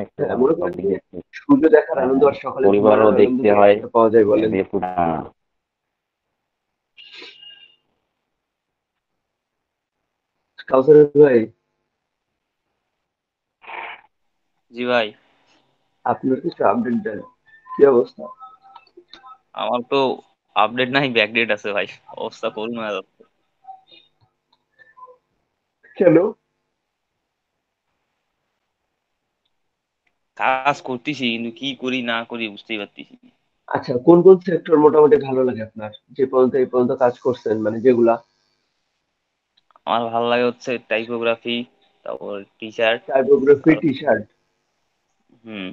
একটু হ্যাঁ, মনে করেন টপিক যে দেখতে। সূর্য দেখার আনন্দ আর সকালে পরিবারও ঘুমানোর আনন্দ দেখতে কি হয়। একটা পাওয়া যায় বলেন? দিয়ে কাউসার ভাই, জি ভাই। আপনার কিছু আপডেট দেন, কি অবস্থা? আমার তো আপডেট নাই, ব্যাকডেট আছে ভাই। অবস্থা করুন হয়ে যাচ্ছে। কেন? কাজ করতেছি কিন্তু কি করি না করি বুঝতেই পারতেছি না। আচ্ছা, কোন কোন সেক্টর মোটামুটি ভালো লাগে আপনার, যে পর্যন্ত এই পর্যন্ত কাজ করছেন, মানে যেগুলা? আমার ভালো লাগে হচ্ছে টাইপোগ্রাফি, তারপর টিচার, টাইপোগ্রাফি, আর টি শার্ট, হুম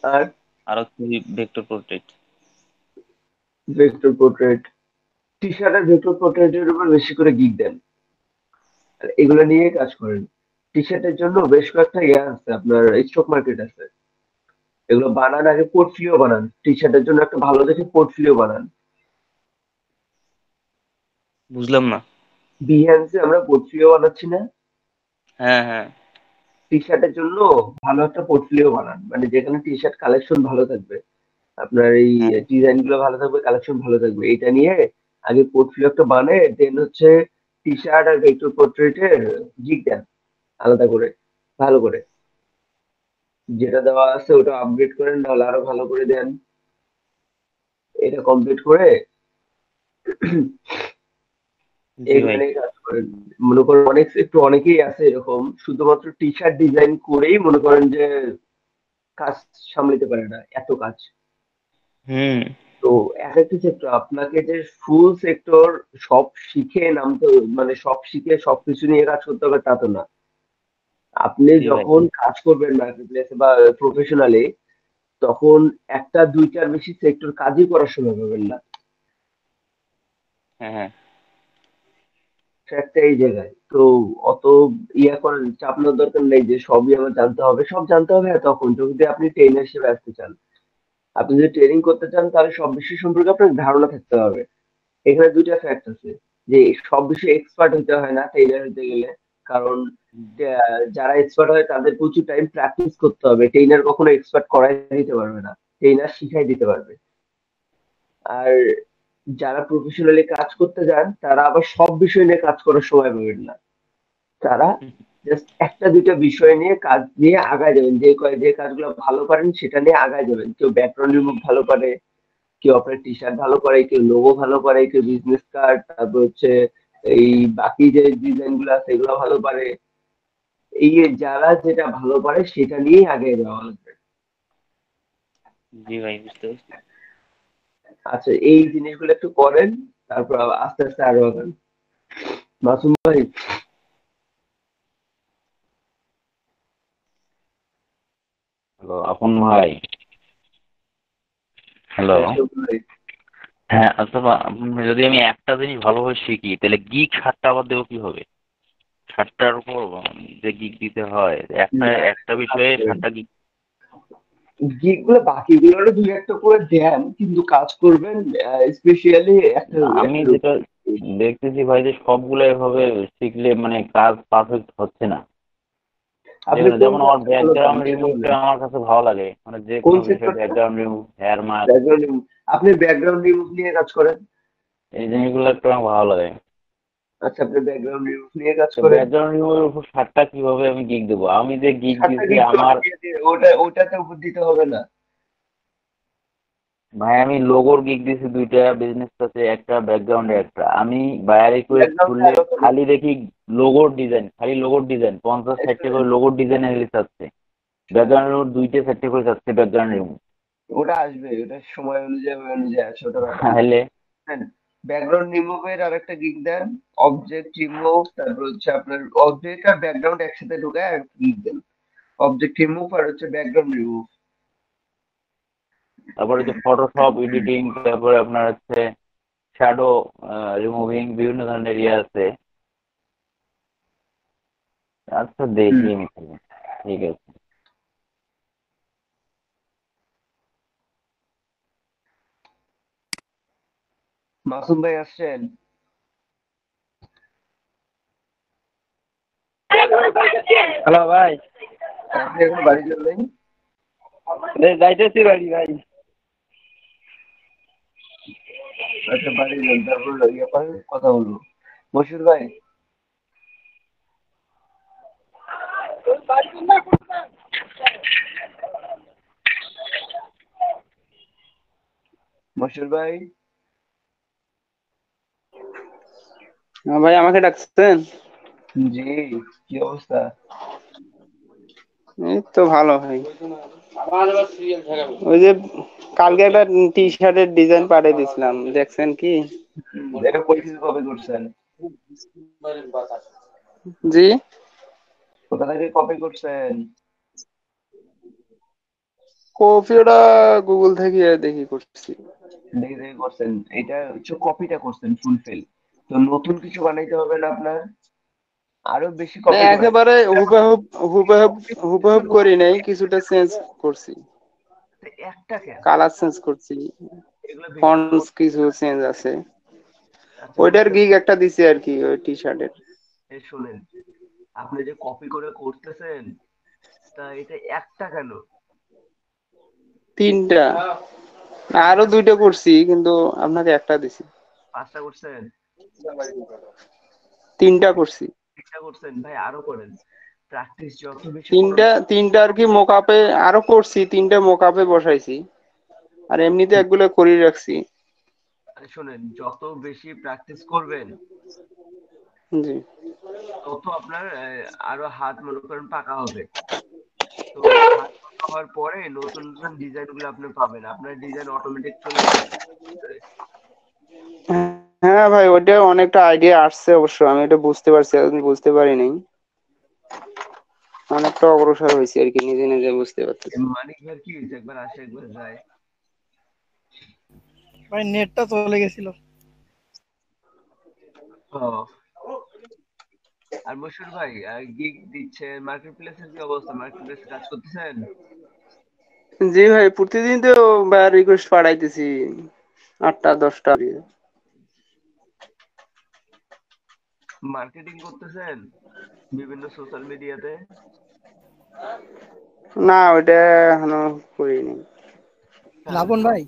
আর আর হচ্ছে vector portrait. Vector portrait. T shirt আর ভেক্টর পোর্ট্রেটের উপর বেশি করে গিক দেন, আর এগুলো নিয়ে কাজ করেন। টি শার্টের জন্য বেশ কয়েকটা ইয়ে আছে, আপনার স্টক মার্কেট আছে। এগুলো বানান, আগে পোর্টফোলিও বানান। টি শার্টের জন্য একটা ভালো দেখে পোর্টফোলিও বানান। বুঝলাম না। বিহ্যান্সে আমরা পোর্টফোলিও বানাচ্ছি না? হ্যাঁ হ্যাঁ। টি শার্টের জন্য ভালো একটা পোর্টফোলিও বানান, মানে যেখানে টি শার্ট কালেকশন ভালো থাকবে, আপনার এই হ্যাঁ ডিজাইন গুলো ভালো থাকবে, কালেকশন ভালো থাকবে, এটা নিয়ে আগে পোর্টফোলিও একটা বানে, দেন হচ্ছে টি শার্ট আর ভেক্টর পোর্ট্রেটের গিগ দেন আলাদা করে, ভালো করে। যেটা দেওয়া আছে ওটা আপগ্রেড করেন, নাহলে আরো ভালো করে দেন। এটা কমপ্লিট করে জি এগুলো ভাই। নিয়ে কাজ করেন। মনে করেন একটু অনেকেই আছে এরকম, শুধুমাত্র টি শার্ট ডিজাইন করেই মনে করেন যে কাজ সামলাতে পারে না, এত কাজ। হুম। তো একেকটা সেক্টর আপনাকে যে ফুল সেক্টর সব শিখে নামতে, মানে সব শিখে সবকিছু নিয়ে কাজ করতে হবে তা তো না। আপনি জি ভাই। যখন কাজ করবেন মার্কেট প্লেসে বা প্রফেশনালি, তখন একটা দুইটার বেশি সেক্টর কাজই করার সময় পাবেন না। হ্যাঁ হ্যাঁ। একটা এই জায়গায় তো অত ইয়া করেন, চাপ নেওয়ার দরকার নেই যে সবই আমার জানতে হবে, সব জানতে হবে। হ্যাঁ, তখন যদি আপনি ট্রেনার হিসেবে আসতে চান, আপনি যদি ট্রেনিং করতে চান, তাহলে সব বিষয় সম্পর্কে আপনার ধারণা থাকতে হবে। এখানে দুইটা ফ্যাক্ট আছে, যে সব বিষয়ে এক্সপার্ট হতে হয় না ট্রেনার হতে গেলে। কারণ যারা এক্সপার্ট হয় তাদের প্রচুর টাইম প্র্যাকটিস করতে হবে, ট্রেনার কখনো এক্সপার্ট করাই দিতে পারবে না, ট্রেনার শিখাই দিতে পারবে। আর যারা প্রফেশনালি কাজ করতে যান, তারা আবার সব বিষয় নিয়ে কাজ করার সময় পাবেন না। তারা জাস্ট একটা দুইটা বিষয় নিয়ে কাজ নিয়ে আগায় যাবেন, যে কাজগুলো ভালো পারেন সেটা নিয়ে আগায় যাবেন। কেউ ব্যাকগ্রাউন্ড রিমুভ ভালো পারে, কেউ আপনার টি শার্ট ভালো করে, কেউ লোগো ভালো করে, কেউ বিজনেস কার্ড, তারপর হচ্ছে এই বাকি যে ডিজাইন গুলো আছে এগুলো ভালো পারে। এই যে যারা যেটা ভালো পারে সেটা নিয়েই আগে যাওয়া লাগবে। জি ভাই বুঝতে পারছি। আচ্ছা, এই জিনিসগুলো একটু করেন, তারপর আস্তে আস্তে আরো আগান। মাসুম ভাই, হ্যালো আপন ভাই। হ্যালো। হ্যাঁ শিবুল ভাই। হ্যাঁ আচ্ছা যদি আমি একটা জিনিস ভালোভাবে শিখি তাহলে গিগ সারটা আবার দেবো কিভাবে? সারটার উপর যে গিগ দিতে হয় একটা না, একটা একটা কাজ বিষয়ে করেন, সারটা গিগ। গিগ গুলো বাকিগুলোরও দুই একটা করে দেন, কিন্তু কাজ করবেন স্পেশালি একটা আমি একটার যেটা উপর। দেখতেছি ভাই যে সবগুলো এভাবে শিখলে মানে কাজ পারফেক্ট হচ্ছে না। আপনি যেগুলো কোন যেমন আমার কাজটা ভালো পারেন ব্যাকগ্রাউন্ড সেটা রিমুভটা বলেন। আমার কাছে ভালো লাগে, মানে যে কোন কোনো বিষয়ে সেক্টরটা? Background remove, hair mask, background remove. আপনি ব্যাকগ্রাউন্ড রিমুভ নিয়ে কাজ করেন? এই জিনিসগুলো একটু আমার ভালো লাগে। আচ্ছা, আপনি ব্যাকগ্রাউন্ড রিমুভ নিয়ে কাজ তো করেন। ব্যাকগ্রাউন্ড রিমুভের উপর সারটা কিভাবে আমি গিগ দেবো? আমি যে গিগ সাতটা দিছি গিগ তো আমার, আমি দিয়ে দিই, ওটাতে উপর দিতে হবে না। ভাই আমি লোগোর গিগ দিছি দুইটা, বিজনেস আছে একটা, ব্যাকগ্রাউন্ডে একটা। আমি বায়ার রিকোয়েস্ট ব্যাকগ্রাউন্ডে খুললে আরো করেন। খালি দেখি লোগোর ডিজাইন, খালি লোগোর ডিজাইন 50-60টা করে লোগোর ডিজাইনের লিস্ট আছে। ব্যাকগ্রাউন্ড রিমুভ 2টা 4টে করে যাচ্ছে ব্যাকগ্রাউন্ড রিমুভ। ওটা আসবে, ওটা সময় অনুযায়ী অনুযায়ী আসে, ওটা ব্যাপার না। তাহলে হ্যাঁ, ব্যাকগ্রাউন্ড রিমুভের আর একটা গিগ দেন, অবজেক্ট রিমুভ, তারপর হচ্ছে আপনার অবজেক্ট আর ব্যাকগ্রাউন্ড একসাথে ঢুকায় আর গিগ দেন। অবজেক্ট রিমুভ আর হচ্ছে ব্যাকগ্রাউন্ড রিমুভ। তারপরে যে ফটোশপ এডিটিং, তারপরে আপনার হচ্ছে শ্যাডো রিমুভিং, বিভিন্ন ধরনের ইয়ে আছে। আচ্ছা দেখি আমি তাহলে। ঠিক আছে। মাসুম ভাই আসছেন? হ্যালো ভাই। আপনি এখন বাড়ি যাবেন? যাইতেছি বাড়ি ভাই। আচ্ছা বাড়ি যান, তারপর ইয়ে করেন, কথা বলবো। মশির ভাই, মশির ভাই, হ্যাঁ ভাই, আমাকে ডাকছেন? জি, কি অবস্থা? এই তো ভালো ভাই। ওই যে কালকে একটা টি শার্টের ডিজাইন পাঠিয়ে দিছিলাম, দেখছেন কি? এটা কই থেকে কপি করছেন? জি, কোথা থেকে কপি করছেন? কপি ওটা গুগল থেকে দেখি করছি। দেখে দেখে করছেন? এটা হচ্ছে কপিটা করছেন ফুলফিল। তো নতুন কিছু বানাইতে হবে না আপনার, আরো বেশি না, কপি করেন। একেবারে হুবহুব হুবহুব হুবহুব করি নাই, কিছুটা চেঞ্জ করছি, একটা কেন, কালার চেঞ্জ করছি, এগুলো বেশি করে ফন্টস করতে কিছু চেঞ্জ আছে। আচ্ছা ওইটার করতে গিগ একটা দিছি আর কি, ওই টি শার্টের। শোনেন, আপনি যে কপি করে করতেছেন, তা এটা একটা কেন, 3টা, আরো তিনটা, 2টা করছি, কিন্তু আপনাকে একটা দিছি। 5টা করছেন? 3টা করছি। একটা করছেন ভাই, আরো করেন। প্র্যাকটিস যত বেশি করবেন। তিনটা আর কি মোকাপে আরো করছি, 3টা মোকাপে বসাইছি, আর এমনিতে একগুলো করি রাখছি। শোনেন, যত বেশি প্র্যাকটিস করবেন, জি। তত আপনার আরো হাত মনে করেন পাকা হবে। তো হাত পাকা হওয়ার পরে নতুন নতুন ডিজাইন গুলো আপনি পাবেন, আপনার ডিজাইন অটোমেটিক চলে আসবে। হ্যাঁ ভাই, ওইটা অনেকটা আইডিয়া আসছে অবশ্য, আমি এটা বুঝতে পারছি, আমি বুঝতে পারি নাই, অনেকটা অগ্রসর হয়েছে আর কি, নিজে নিজে বুঝতে পারতেছি। মানিক ভাই কি হয়েছে, একবার আসে একবার যায়। ভাই নেটটা চলে গেছিল। ও, আর মশুর ভাই, গিগ দিচ্ছেন, মার্কেট প্লেসের কি অবস্থা, মার্কেট প্লেসে কাজ করতেছেন? জি ভাই, প্রতিদিন তো রিকোয়েস্ট পাঠাইতেছি, 8টা 10টা। মার্কেটিং করতেছেন বিভিন্ন সোশ্যাল মিডিয়াতে? না, ওইটা এখনো করিনি। তাহলে লাবণ তো, ভাই,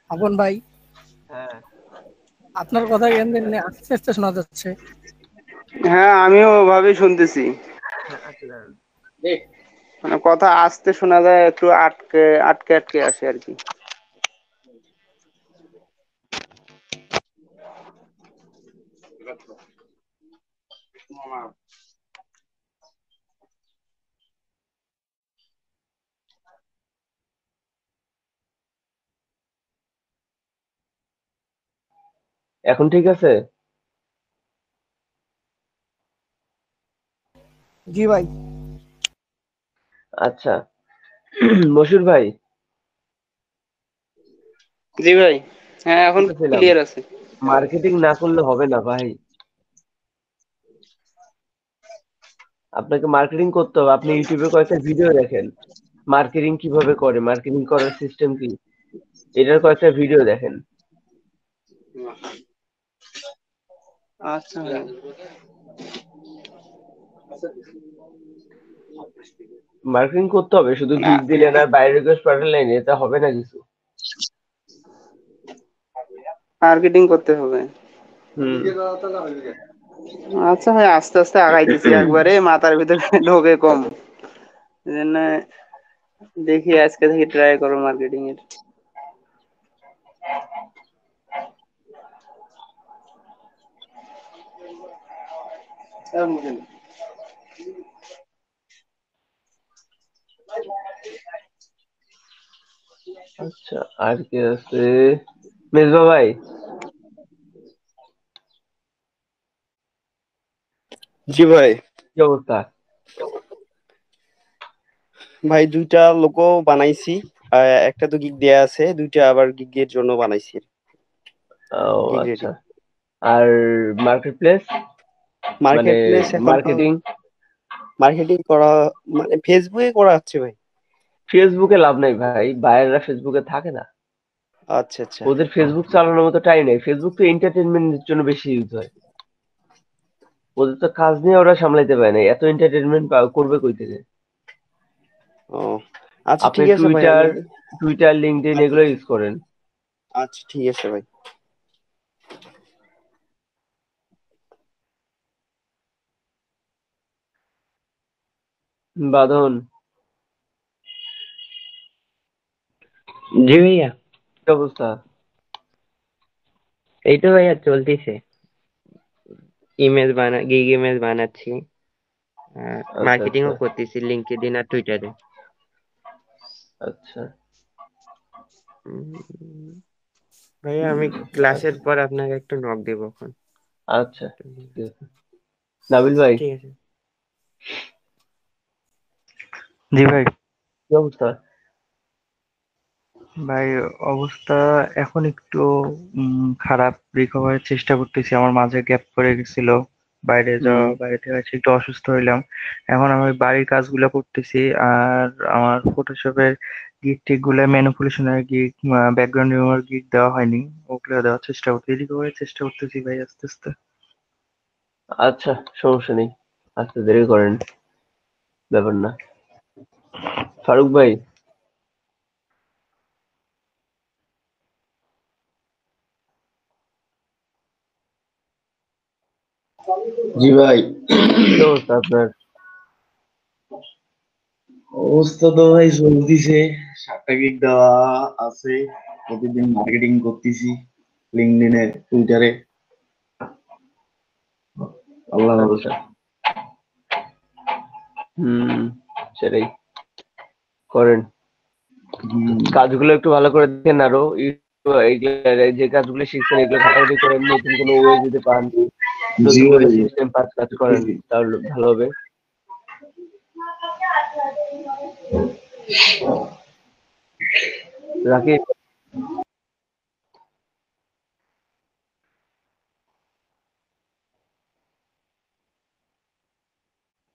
লাবণ ভাই, হ্যাঁ, আপনার কথা এমনি আস্তে আস্তে শোনা যাচ্ছে। হ্যাঁ, আমিও ওভাবেই শুনতেছি, হ্যাঁ, আচ্ছা দাঁড়ান। মানে কথা আস্তে শোনা যায়, একটু আটকে আটকে আটকে আসে আর কি। এখন ঠিক আছে? জি ভাই। আচ্ছা, মশুর ভাই, জি ভাই, হ্যাঁ এখন বলতেছিলাম, ক্লিয়ার আছে। মার্কেটিং না করলে হবে না ভাই, আপনাকে মার্কেটিং করতে হবে। আপনি ইউটিউবে কয়েকটা ভিডিও দেখেন, মার্কেটিং কিভাবে করে, মার্কেটিং করার সিস্টেম কি, এটার কয়েকটা ভিডিও দেখেন। আচ্ছা ভাই। মার্কেটিং করতে হবে, শুধু মানে গিগ দিলে না, বাইরে রিকোয়েস্ট পাঠালে না, এটা হবে না কিছু। মার্কেটিং করতে হবে। হুম। আচ্ছা ভাই, আস্তে আস্তে আগাইতেছি, একবারে মাথার ভিতরে ঢোকে কম, এজন্য দেখি আজকে থেকে ট্রাই করো মার্কেটিং এর। আচ্ছা, আর কি আছে, মেজবা ভাই, জি ভাই। কি অবস্থা? ভাই 2টা লোগো বানাইছি, একটা তো গিগ দেয়া আছে, 2টা আবার গিগের জন্য বানাইছি, ও গিগ রেডি। আচ্ছা, আর মার্কেট প্লেস মানে মার্কেট প্লেস এখনো মার্কেটিং? মার্কেটিং করা, মানে ফেসবুকে করা হচ্ছে ভাই। ফেসবুকে লাভ নাই ভাই, বায়াররা ফেসবুকে থাকে না, আচ্ছা আচ্ছা। ওদের ফেসবুক চালানোর মতো টাইম নেই। ফেসবুক তো এন্টারটেনমেন্টের জন্য বেশি ইউজ হয়। ওদের তো কাজ নিয়ে ওরা সামলাইতে পারে না, এত এন্টারটেনমেন্ট করবে কই থেকে? ও আচ্ছা আপনি ঠিক আছে ভাই, টুইটার আমি টুইটার লিঙ্কডইন আচ্ছা এগুলো ইউজ করেন। আচ্ছা ঠিক আছে ভাই। বাঁধন, জি ভাইয়া। কি অবস্থা? এই তো ভাইয়া চলতেছে, গিগ ইমেজ বানাচ্ছি, আচ্ছা মার্কেটিং আচ্ছা ও করতেছি লিঙ্কডইন আর টুইটারে। আচ্ছা ভাইয়া আমি ক্লাসের আচ্ছা পর আপনাকে একটু নক দেবো এখন। আচ্ছা ঠিক আছে। নাবিল ভাই, ঠিক আছে। জি ভাই। কি অবস্থা? ভাই অবস্থা এখন একটু খারাপ, রিকভারির চেষ্টা করতেছি। আমার মাঝে গ্যাপ পড়ে গেছিল, বাইরে হুম। যাওয়া, বাইরে থেকে এসে একটু অসুস্থ হইলাম। এখন আমি বাড়ির কাজগুলো করতেছি, আর আমার ফটোশপের গিগ টিগ গুলো, ম্যানিপুলেশনের গিগ, ব্যাকগ্রাউন্ড রিমুভার গিগ দেওয়া হয়নি, ওগুলো দেওয়ার চেষ্টা করতেছি, রিকভারির চেষ্টা করতেছি ভাই আস্তে আস্তে। আচ্ছা, সমস্যা নেই, আস্তে দেরি করেন, ব্যাপার না। ফারুক ভাই, জি ভাই। কি অবস্থা আপনার? অবস্থা তো ভাই চলতিছে, 7টা গিগ দেওয়া আছে, প্রতিদিন মার্কেটিং করতেছি লিঙ্কডইনে, টুইটারে। আল্লাহ আচ্ছা, ভরসা। হুম, সেটাই করেন। হুম, কাজগুলো একটু ভালো করে দেখেন, আরো যে কাজগুলো শিখছেন এগুলো ঘাটাঘাটি করেন, নতুন কোনো ওয়ে যদি পান, জি নতুন কোনো ভাই। সিস্টেম কাজ করেন, তাহলে ভালো হবে। রাকিব,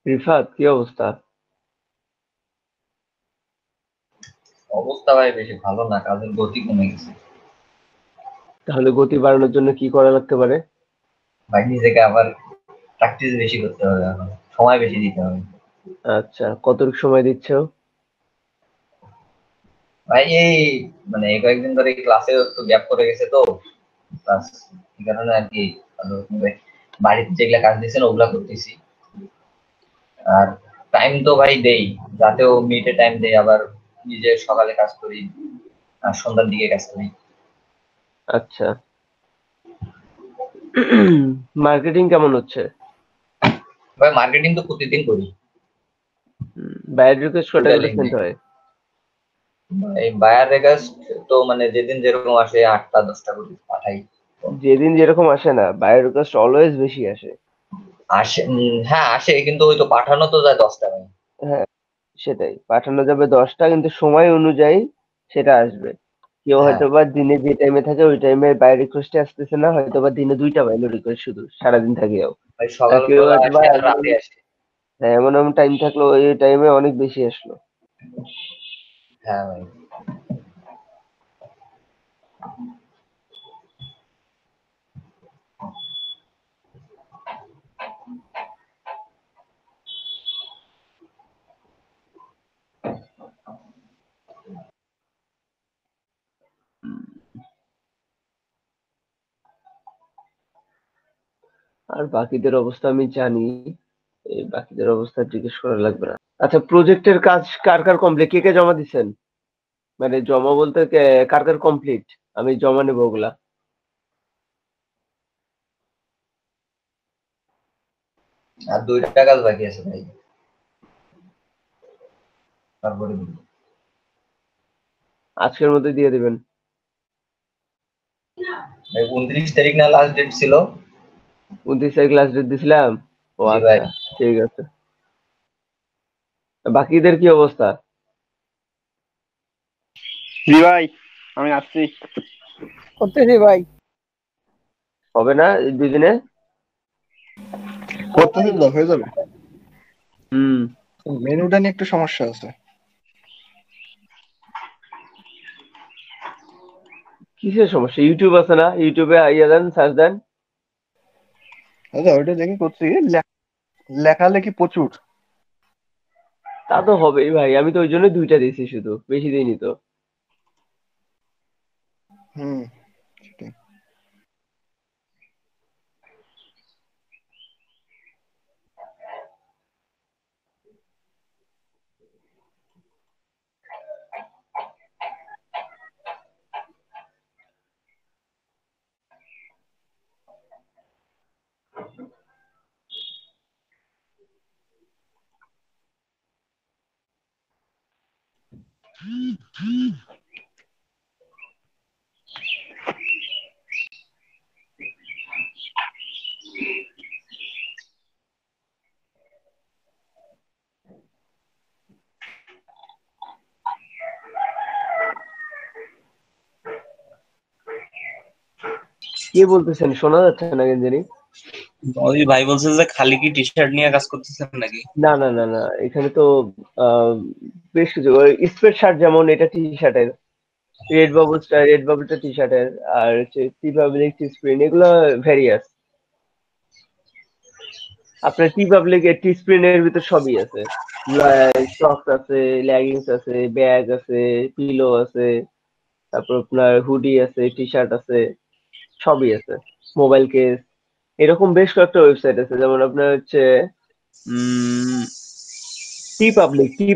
রিফাত, কি অবস্থা? অবস্থা ভাই বেশি ভালো না, কাজের গতি কমে গেছে। তাহলে গতি বাড়ানোর জন্য কি করা লাগতে পারে? ভাই নিজেকে আবার প্র্যাকটিস বেশি করতে হবে, এখন সময় বেশি দিতে হবে। আচ্ছা, কতটুকু সময় দিচ্ছ? ভাই এই মানে এই কয়েকদিন ধরে ক্লাসে একটু গ্যাপ করে গেছে তো, ক্লাস এই কারণে আর কি ভালোভাবে বাড়িতে যেগুলা কাজ দিয়েছেন ওগুলা করতেছি। আর টাইম তো ভাই দেই, রাতেও মিটে টাইম দেই, আবার নিজে সকালে কাজ করি আর সন্ধ্যার দিকে কাজ করি। আচ্ছা, মার্কেটিং কেমন হচ্ছে? ভাই মার্কেটিং তো প্রতিদিন করি, বাইরের রিকোয়েস্ট কটা টুইটার করে সেন্ড লিঙ্কডইন। হয়? এই বায়ার রেগাস্ট তো মানে যেদিন যেরকম আসে 8টা 10টা করে পাঠাই। যেদিন যেরকম আসে না, বাইরের রিকোয়েস্ট অলওয়েজ বেশি আসে। আসে হ্যাঁ আসে, কিন্তু ওই তো পাঠানো তো যায় 10টা ভাই। হ্যাঁ, সেটাই, পাঠানো যাবে 10টা, কিন্তু সময় অনুযায়ী সেটা আসবে। কেউ হ্যাঁ হয়তো বা দিনে যে টাইমে থাকে ওই টাইমে বাইরের রিকোয়েস্টে আসতেছে না, হয়তো বা দিনে 2টা পাইলো রিকোয়েস্ট শুধু সারাদিন থাকেও। ভাই আর কেউ সকালবেলা হয়তো বা আসে আর এমন রাতে আসে। হ্যাঁ, এমন এমন টাইম থাকলো ওই টাইমে অনেক বেশি আসলো। হ্যাঁ ভাই। আর বাকিদের অবস্থা আমি জানি, এই বাকিদের অবস্থা জিজ্ঞেস করা লাগবে না। আচ্ছা, প্রজেক্টের কাজ কার কার কমপ্লিট, কে কে জমা দিচ্ছেন? মানে জমা বলতে কার কার কমপ্লিট, আমি জমা নেবো ওগুলা। আর 2টা কাজ বাকি আছে ভাই, তারপরে দিবো। আজকের মধ্যে দিয়ে দিবেন। ভাই 29 তারিখ না লাস্ট ডেট ছিল? 29 তারিখ লাস্ট ডেট দিছিলাম। ও জি ভাই। আচ্ছা, ঠিক আছে। বাকিদের কি অবস্থা? জি ভাই, আমি আসছি। করতেছি ভাই। হবে না এই 2 দিনে? করতেছি তো, হয়ে যাবে। হুম। মেনুটা নিয়ে একটু সমস্যা আছে। কিসের সমস্যা? ইউটিউব আছে না, ইউটিউবে ইয়ে দেন, সার্চ দেন। দাদা ওইটা দেখে করছি লেখালেখি প্রচুর। তা তো হবেই ভাই, আমি তো ওই জন্য 2টা দিয়েছি, শুধু বেশি দিইনি তো। হুম, সেটাই। কে বলতেছেন? শোনা যাচ্ছে না কেন জানি। ওই ভাই বলছে যে খালি কি টি শার্ট নিয়ে কাজ করতেছেন নাকি? না না না না, এখানে তো আহ, বেশ কিছু স্পেড শার্ট, যেমন এটা টি শার্টের, রেড বাবলটা টি শার্টের, আর হচ্ছে টি পাবলিক, টি স্প্রিন, এগুলো ভ্যারিয়াস। আপনার টি পাবলিক এর টি স্প্রিনের ভিতর সবই আছে, সক্স আছে, লেগিংস আছে, ব্যাগ আছে, পিলো আছে, তারপর আপনার হুডি আছে, টি শার্ট আছে, সবই আছে, মোবাইল কেস, এরকম বেশ কয়েকটা ওয়েবসাইট আছে। যেমন আপনার হচ্ছে টি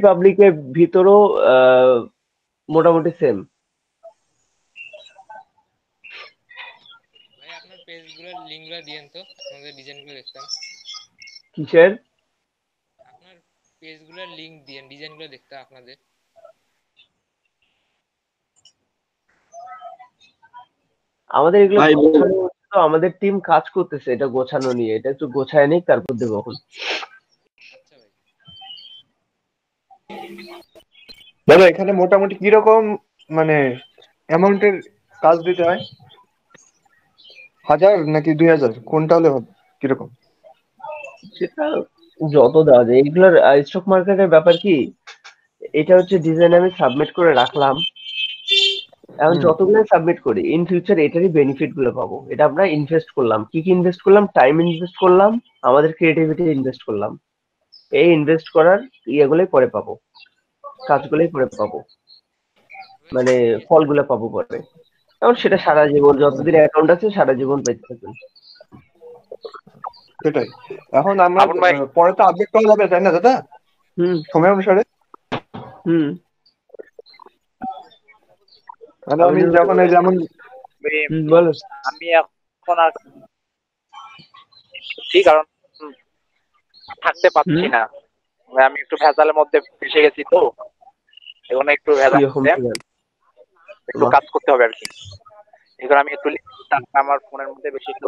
পাবলিকের ভিতরও মোটামুটি সেম। ভাই আপনার পেজগুলোর লিংকগুলো দিয়েন তো, আমাদের ডিজাইনগুলো দেখতাম। কিসের? আপনার পেজগুলোর লিংক দিয়েন, ডিজাইনগুলো দেখতে আপনাদের। আমাদের এগুলো ভাই গোছানো হচ্ছে তো, আমাদের টিম কাজ করতেছে এটা গোছানো নিয়ে, এটা একটু গোছায় নিক তারপর দেবো এখন। আচ্ছা ভাই। দাদা এখানে মোটামুটি কিরকম মানে অ্যামাউন্টের কাজ দিতে হয়? 1000 নাকি 2000, কোনটা হলে হবে? কিরকম? সেটা যত দেওয়া যায়, এগুলোর স্টক মার্কেটের ব্যাপার কি, এটা হচ্ছে ডিজাইন আমি সাবমিট করে রাখলাম, এখন হুম, যতগুলো সাবমিট করি ইন ফিউচার এটারই বেনিফিট গুলো পাবো। এটা আমরা ইনভেস্ট করলাম, কি কি ইনভেস্ট করলাম? টাইম ইনভেস্ট করলাম, আমাদের ক্রিয়েটিভিটি ইনভেস্ট করলাম, এই ইনভেস্ট করার ইয়েগুলোই পরে পাবো, কাজগুলোই পরে পাবো, মানে ফলগুলো পাবো পরে। এখন সেটা সারা জীবন, যতদিন অ্যাকাউন্ট আছে সারা জীবন পেতে থাকবেন। সেটাই। এখন আমরা আপন ভাই পরে তো আপডেট করা যাবে তাই না দাদা, হুম সময় অনুসারে? হুম। মানে আমি আমি যদি যখন এই যেমন বলো। আমি এখন আর ঠিক কারণ থাকতে পারছি না, আমি একটু ভেজালের মধ্যে ফেসে গেছি তো, এখন একটু ভেজাল কিরকম আছে, ছিলেন? একটু কাজ করতে হবে আর কি। এখন আমি একটু আমার ফোনের মধ্যে বেশি একটু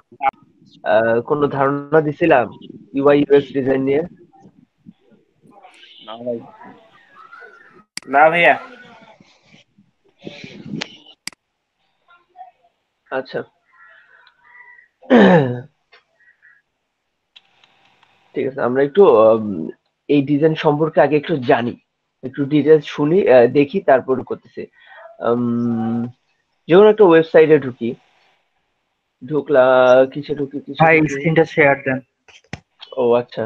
কোনো ধারণা দিছিলাম ইউআই ইউএক্স ডিজাইন নিয়ে? না ভাই, না ভাইয়া। আচ্ছা, ঠিক আছে, আমরা একটু এই ডিজাইন সম্পর্কে আগে একটু জানি, একটু ডিটেলস শুনি, দেখি, তারপর করতেছি। যেকোনো একটা ওয়েবসাইটে ঢুকি, ঢুকলা, কিসে ঢুকি কিসে ভাই ঢুকি? স্ক্রিনটা শেয়ার দেন। ও আচ্ছা,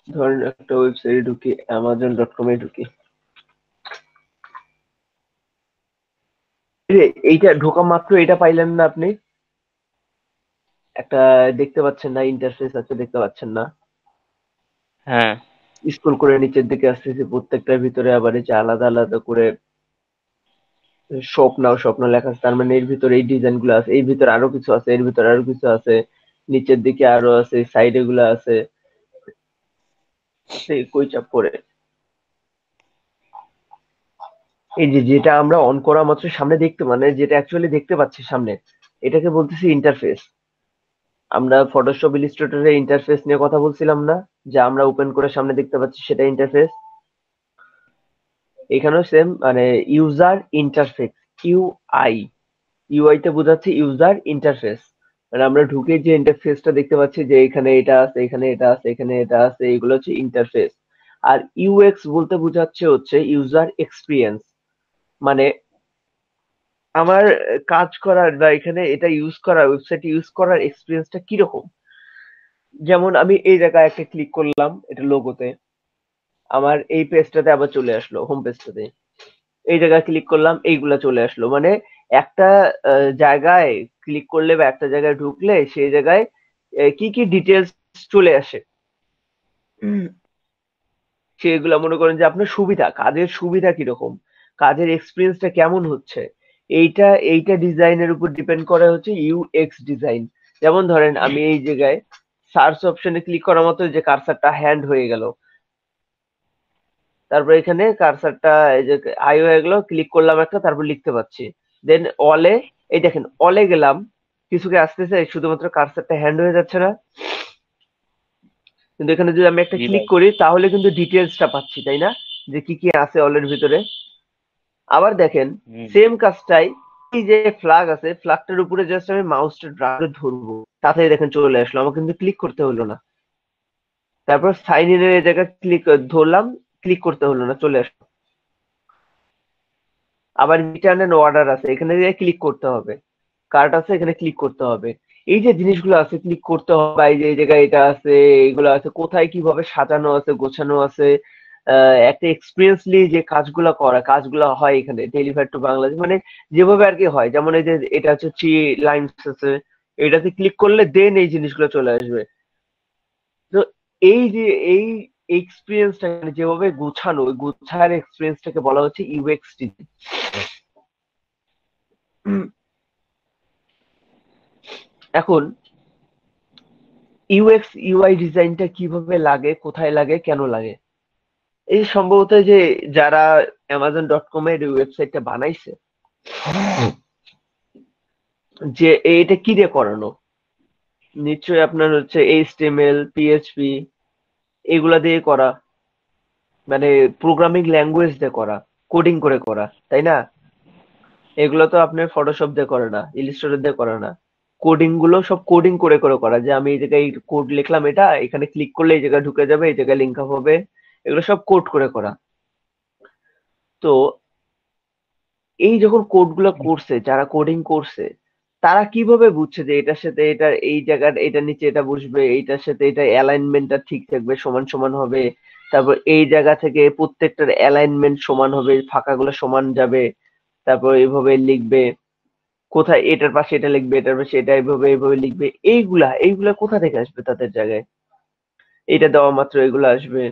ধরেন একটা ওয়েবসাইটে ঢুকি, amazon.com এ ঢুকি। এইটা ঢোকা মাত্র এটা পাইলেন না আপনি? একটা দেখতে পাচ্ছেন না, ইন্টারফেস আছে, দেখতে পাচ্ছেন না? হ্যাঁ। স্ক্রল করে নিচের দিকে আসতেছি, প্রত্যেকটার ভিতরে আবার এই যে আলাদা আলাদা করে স্বপ্ন লেখা আছে, তার মানে এর ভিতরে এই ডিজাইন গুলো আছে, এর ভিতরে আরো কিছু আছে, এর ভিতরে আরো কিছু আছে, নিচের দিকে আরো আছে, সাইডে গুলো আছে, সেই কই চাপ করে এই যে যেটা আমরা অন করা মাত্র সামনে দেখতে, মানে যেটা অ্যাকচুয়ালি দেখতে পাচ্ছি সামনে, এটাকে বলতেছি ইন্টারফেস। আমরা ফটোশপ ইলাস্ট্রেটরের ইন্টারফেস নিয়ে কথা বলছিলাম না, যা আমরা ওপেন করে সামনে দেখতে পাচ্ছি সেটা ইন্টারফেস। এখানেও সেম, মানে ইউজার ইন্টারফেস, ইউআই, ইউআই তে বোঝাচ্ছে ইউজার ইন্টারফেস, মানে আমরা ঢুকে যে ইন্টারফেসটা দেখতে পাচ্ছি যে এখানে এটা আছে, এখানে এটা আছে, এখানে এটা আছে, এগুলো হচ্ছে ইন্টারফেস। আর ইউএক্স বলতে বোঝাচ্ছে হচ্ছে ইউজার এক্সপিরিয়েন্স, মানে আমার কাজ করার বা এখানে এটা ইউজ করার, ওয়েবসাইট ইউজ করার এক্সপিরিয়েন্সটা কিরকম। যেমন আমি এই জায়গায় একটা ক্লিক করলাম, এটা লোগোতে, আমার এই পেজটাতে আবার চলে আসলো, হোম পেজটাতে। এই জায়গায় ক্লিক করলাম, এইগুলা চলে আসলো। মানে একটা জায়গায় ক্লিক করলে বা একটা জায়গায় ঢুকলে সেই জায়গায় কি কি ডিটেলস চলে আসে, সেগুলা মনে করেন যে আপনার সুবিধা, কাজের সুবিধা কিরকম, কাজের এক্সপিরিয়েন্সটা কেমন হচ্ছে, এইটা ডিজাইনের উপর ডিপেন্ড করে হচ্ছে ইউএক্স ডিজাইন। যেমন ধরেন আমি এই জায়গায় সার্চ অপশনে ক্লিক করা মতো যে কার্সারটা হ্যান্ড হয়ে গেল, তারপর এখানে কার্সারটা এই যে আই হয়ে গেল, ক্লিক করলাম একটা, তারপর লিখতে পাচ্ছি। দেন অলে, এই দেখেন অলে গেলাম, কিছু কি আসতেছে, শুধুমাত্র কার্সারটা হ্যান্ড হয়ে যাচ্ছে না। কিন্তু এখানে যদি আমি একটা ক্লিক করি তাহলে কিন্তু ডিটেলসটা পাচ্ছি, তাই না, যে কি কি আছে অলের ভিতরে। আবার দেখেন সেম কাজটাই, এই যে ফ্ল্যাগ আছে, ফ্ল্যাগটার উপরে জাস্ট আমি মাউসটা ড্রাগ ধরবো, তাতে দেখেন চলে আসলো, আমাকে কিন্তু ক্লিক করতে হলো না। তারপর সাইন ইন এর জায়গায় ক্লিক ধরলাম, ক্লিক করতে হলো না, চলে আসলো। আবার রিটার্ন এন্ড অর্ডার আছে, এখানে ক্লিক করতে হবে। কার্ড আছে, এখানে ক্লিক করতে হবে। এই যে জিনিসগুলো আছে ক্লিক করতে হবে, এই যে এই জায়গায় এটা আছে, এইগুলো আছে, কোথায় কিভাবে সাজানো আছে, গোছানো আছে, একটা এক্সপিরিয়েন্সলি যে কাজগুলো হয় এখানে ডেলিভার টু বাংলাদেশ, মানে যেভাবে আর কি হয়। যেমন এই যে এটা হচ্ছে 3 লাইনস আছে, এটাতে ক্লিক করলে দেন এই জিনিসগুলো চলে আসবে। তো এই যে এই এক্সপিরিয়েন্সটা যেভাবে গোছানো, ওই গোছার এক্সপিরিয়েন্সটাকে বলা হচ্ছে ইউএক্স ডিজাইন। এখন ইউএক্স ইউআই ডিজাইনটা কিভাবে লাগে, কোথায় লাগে, কেন লাগে, এই সম্ভবত যে যারা Amazon.com এর ওয়েবসাইটটা বানাইছে, যে এটা কি দিয়ে করানো, নিশ্চয়ই আপনার হচ্ছে HTML, PHP এগুলা দিয়ে করা, মানে প্রোগ্রামিং ল্যাঙ্গুয়েজ দিয়ে করা, কোডিং করে করা, তাই না। এগুলো তো আপনার ফটোশপ দিয়ে করে না, ইলাস্ট্রেটর দিয়ে করে না। কোডিং গুলো সব কোডিং করে করে করা, যে আমি এই জায়গায় কোড লিখলাম, এটা এখানে ক্লিক করলে এই জায়গায় ঢুকে যাবে, এই জায়গায় লিঙ্ক আপ হবে, এগুলো সব কোড করে করা। তো এই যখন কোড গুলো করছে, যারা কোডিং করছে, তারা কিভাবে বুঝছে যে এটার সাথে এটা, এই জায়গার এটার নিচে এটা বসবে, এইটার সাথে এটা অ্যালাইনমেন্টটা ঠিক থাকবে, সমান সমান হবে, তারপর এই জায়গা থেকে প্রত্যেকটার অ্যালাইনমেন্ট সমান হবে, ফাঁকাগুলো সমান যাবে, তারপর এইভাবে লিখবে, কোথায় এটার পাশে এটা লিখবে, এটার পাশে এটা এইভাবে এইভাবে লিখবে। এইগুলা কোথা থেকে আসবে তাদের জায়গায়, এটা দেওয়া মাত্র এগুলো আসবে।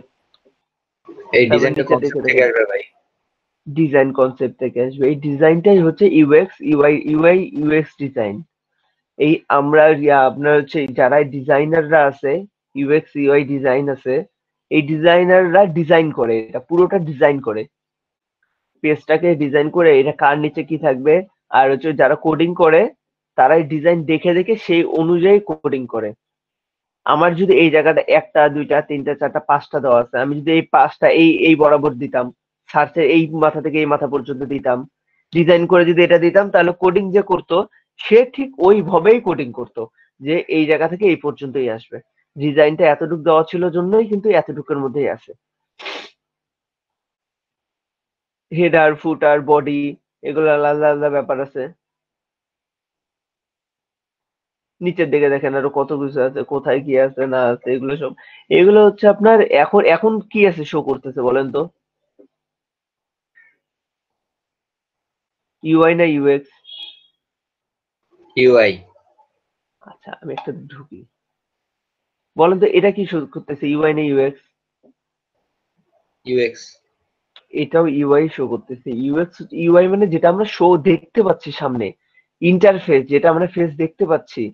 এই ডিজাইনটা কনসেপ্ট থেকে আসবে ভাই, ডিজাইন কনসেপ্ট থেকে আসবে। এই ডিজাইনটাই হচ্ছে ইউএক্স ইউএক্স ডিজাইন। এই আমরা আপনার হচ্ছে যারা ডিজাইনাররা আছে, ইউএক্স ইউআই ডিজাইন আছে, এই ডিজাইনাররা ডিজাইন করে, এটা পুরোটা ডিজাইন করে, পেজটাকে ডিজাইন করে, এটা কার নিচে কি থাকবে। আর হচ্ছে যারা কোডিং করে তারাই ডিজাইন দেখে দেখে সেই অনুযায়ী কোডিং করে। আমার যদি এই জায়গাটা 1টা 2টা 3টা 4টা 5টা দেওয়া আছে, আমি যদি এই 5টা এই বরাবর দিতাম, সার্চে এই মাথা থেকে এই মাথা পর্যন্ত দিতাম, ডিজাইন করে যদি এটা দিতাম, তাহলে কোডিং যে করতো সে ঠিক ওইভাবেই কোডিং করতো, যে এই জায়গা থেকে এই পর্যন্তই আসবে। ডিজাইনটা এতটুকু দেওয়া ছিল জন্যই কিন্তু এতটুকুর মধ্যেই আসে। হেডার, ফুটার, বডি, এগুলো আলাদা আলাদা ব্যাপার আছে। নিচের দিকে দেখেন আরো কত কিছু আছে, কোথায় কি আছে না আছে, এগুলো হচ্ছে আপনার এখন কি আছে শো করতেছে বলেন তো, ইউআই না ইউএক্স? ইউআই। আচ্ছা আমি একটা ঢুকি, বলেন তো এটা কি শো করতেছে, ইউআই না ইউএক্স? ইউএক্স। এটাও ইউআই শো করতেছে। ইউএক্স ইউআই মানে যেটা আমরা শো দেখতে পাচ্ছি সামনে, ইন্টারফেস, যেটা আমরা ফেস দেখতে পাচ্ছি।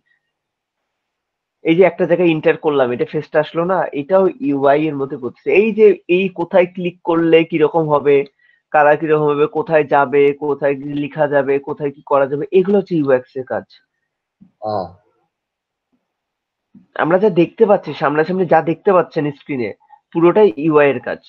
এই যে একটা জায়গায় ইন্টার করলাম, এটা ফেসটা আসলো না, এটাও ইউআই এর মধ্যে করতেছে। এই যে এই কোথায় ক্লিক করলে কিরকম হবে, কালার কিরকম হবে, কোথায় যাবে, কোথায় কি লেখা যাবে, কোথায় কি করা যাবে, এগুলো হচ্ছে ইউএক্স এর কাজ। আমরা যা দেখতে পাচ্ছি, সামনাসামনি যা দেখতে পাচ্ছেন স্ক্রিনে, পুরোটাই ইউআই এর কাজ।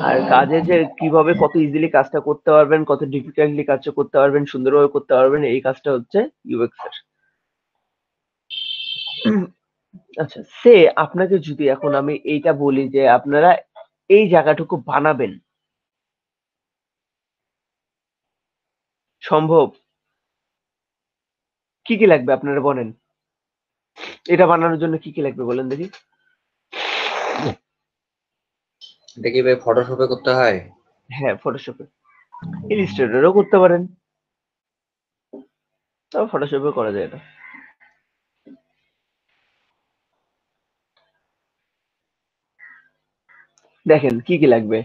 আর কাজে যে কিভাবে কত ইজিলি কাজটা করতে পারবেন, কত ডিফিকাল্টলি কাজটা করতে পারবেন, সুন্দরভাবে করতে পারবেন, এই কাজটা হচ্ছে ইউএক্স এর। আচ্ছা, আপনাকে যদি এখন আমি এইটা বলি যে আপনারা এই জায়গাটুকু বানাবেন, সম্ভব? কি কি লাগবে আপনারা বলেন? এটা বানানোর জন্য কি কি লাগবে বলেন দেখি। এটা কি ভাই ফটোশপে করতে হয়? হ্যাঁ, ফটোশপে, ইলিস্ট্রেটরও করতে পারেন, তবে ফটোশপে করা যায় এটা। দেখেন কি কি লাগবে।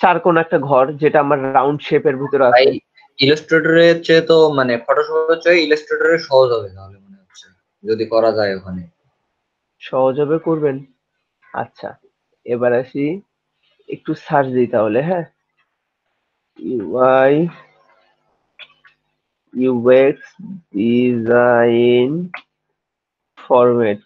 চারকোণ একটা ঘর, যেটা আমার রাউন্ড শেপের ভিতরে ভাই আছে। ইলাস্ট্রেটরের চেয়ে তো মানে ফটোশপের চেয়ে ইলাস্ট্রেটরে সহজ হবে তাহলে মনে হচ্ছে, যদি করা যায় ওখানে। সহজ হবে, করবেন। আচ্ছা, এবার আসি, একটু সার্চ দিই তাহলে। হ্যাঁ, ইউআই ইউএক্স ডিজাইন ফরম্যাট।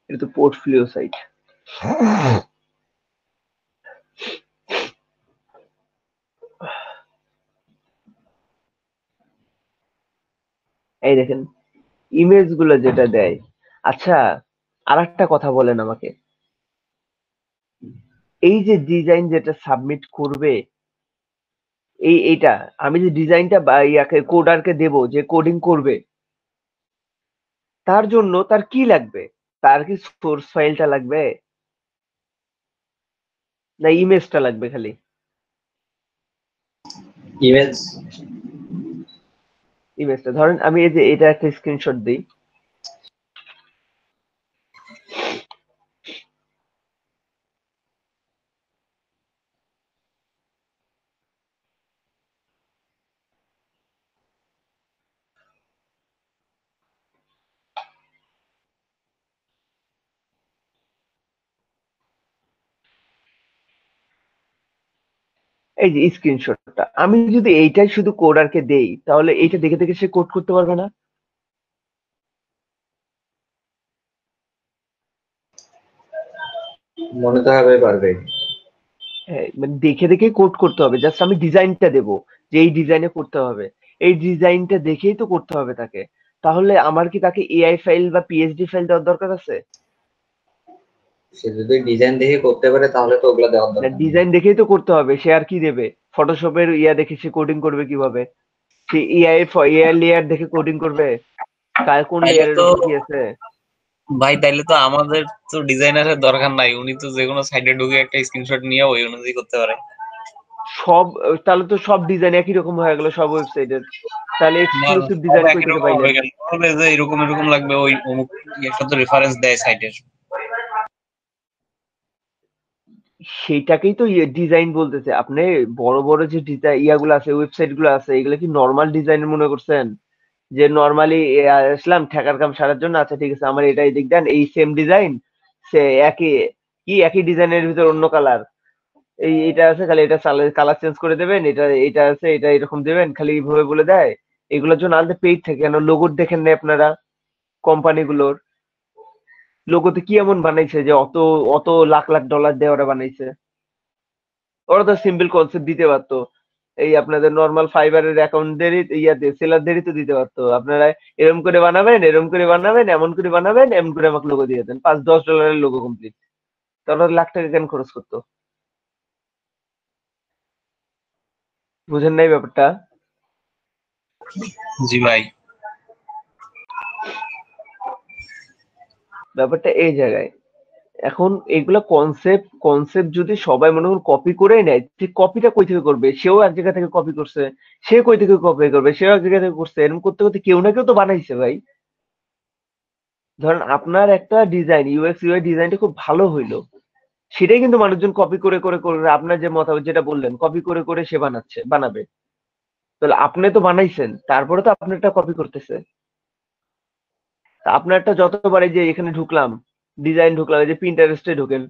এটা তো পোর্টফোলিও সাইট। এই দেখেন ইমেজ গুলো যেটা দেয়। আচ্ছা, আর একটা কথা বলেন আমাকে, এই যে ডিজাইন যেটা সাবমিট করবে, এইটা আমি যে ডিজাইনটা বা ইয়াকে কোডারকে দেব, যে কোডিং করবে, তার জন্য তার কি লাগবে? তার কি সোর্স ফাইলটা লাগবে, না ইমেজটা লাগবে খালি? ইমেজ। ইমেজটা ধরেন আমি এই যে এটা একটা স্ক্রিনশট দিই। এই যে স্ক্রিনশটটা, আমি যদি এইটাই শুধু কোডারকে দেই, তাহলে এইটা দেখে দেখে সে কোড করতে পারবে না? মনে তো হবে পারবে। হ্যাঁ, মানে দেখে দেখে কোড করতে হবে। জাস্ট আমি ডিজাইনটা দেবো যে এই ডিজাইনে করতে হবে, এই ডিজাইনটা দেখেই তো করতে হবে তাকে। তাহলে আমার কি তাকে এআই ফাইল বা পিএইচডি ফাইল দেওয়ার দরকার আছে? সে যদি ডিজাইন দেখে করতে পারে তাহলে তো ওগুলা দেওয়ার না, দরকার নেই। ডিজাইন দেখেই তো করতে হবে। সে আর কি দেবে? ফটোশপের ইয়া দেখে সে কোডিং করবে কিভাবে? সে এআই লেয়ার দেখে কোডিং করবে? কোন তাইলে লেয়ারের তো উপর কি আছে? ভাই তাইলে তো আমাদের তো ডিজাইনারের দরকার নাই, উনি তো যে কোনো সাইডে ঢুকে একটা স্ক্রিনশট নিয়ে ওই অনুযায়ী করতে পারে। সব, তাহলে তো সব ডিজাইন একই রকম হয়ে গেল সব ওয়েবসাইটের। তাহলে না এক্সক্লুসিভ সব ডিজাইন কই একই থেকে রকম হবে পাইলেন? কেন? বলবে যে এরকম এরকম লাগবে, ওই অমুক এর সাথে রেফারেন্স দেয় সাইটের। সেইটাকেই তো ডিজাইন বলতেছে। আপনি বড় বড় যে ডিজাইন ইয়াগুলো আছে, ওয়েবসাইট গুলো আছে, এগুলো কি নর্মাল ডিজাইন মনে করছেন? যে নর্মালি আসলাম ঠেকার কাম সারার জন্য, আচ্ছা ঠিক আছে আমার এটাই দিক দেন, এই সেম ডিজাইন, সে একই ডিজাইনের ভিতর অন্য কালার, এটা আছে খালি এটা কালার চেঞ্জ করে দেবেন, এটা আছে এটা এরকম দেবেন, খালি এইভাবে বলে দেয়। এগুলোর জন্য আলাদা পেজ থাকে। কেন লোগো দেখেন না আপনারা কোম্পানিগুলোর? লোগোতে কি এমন বানাইছে যে অত অত লাখ লাখ ডলার দিয়ে ওরা বানাইছে? ওরা তো সিম্পল কনসেপ্ট দিতে পারতো। এই আপনাদের নর্মাল ফাইবারের অ্যাকাউন্টদেরই ইয়াতে সেলারদেরই তো দিতে পারতো। আপনারা এরম করে বানাবেন, এরম করে বানাবেন, এমন করে বানাবেন, এমন করে আমাকে লোগো দিয়ে দেন, $5-10 লোগো কমপ্লিট। তাহলে লাখ টাকা কেন খরচ করতো? বুঝেন নাই ব্যাপারটা? জি ভাই। ব্যাপারটা এই জায়গায়। এখন এগুলা কনসেপ্ট যদি সবাই মনে করুন কপি করে নেয়, ঠিক কপিটা কই থেকে করবে? সেও এক জায়গা থেকে কপি করছে, সে কই থেকে কপি করবে? সেও এক জায়গা থেকে করছে। এরকম করতে করতে কেউ না কেউ তো বানাইছে ভাই। ধরেন আপনার একটা ডিজাইন ইউএক্স ইউআই ডিজাইনটা খুব ভালো হইলো, সেটাই কিন্তু মানুষজন কপি করে করে করে আপনার যে মতামত যেটা বললেন কপি করে করে সে বানাবে। তাহলে আপনি তো বানাইছেন, তারপরে তো আপনারটা কপি করতেছে। তা আপনারটা যতবার এই যে এখানে ঢুকলাম, ডিজাইন ঢুকলাম, এই যে পিন্টারেস্টে ঢোকেন,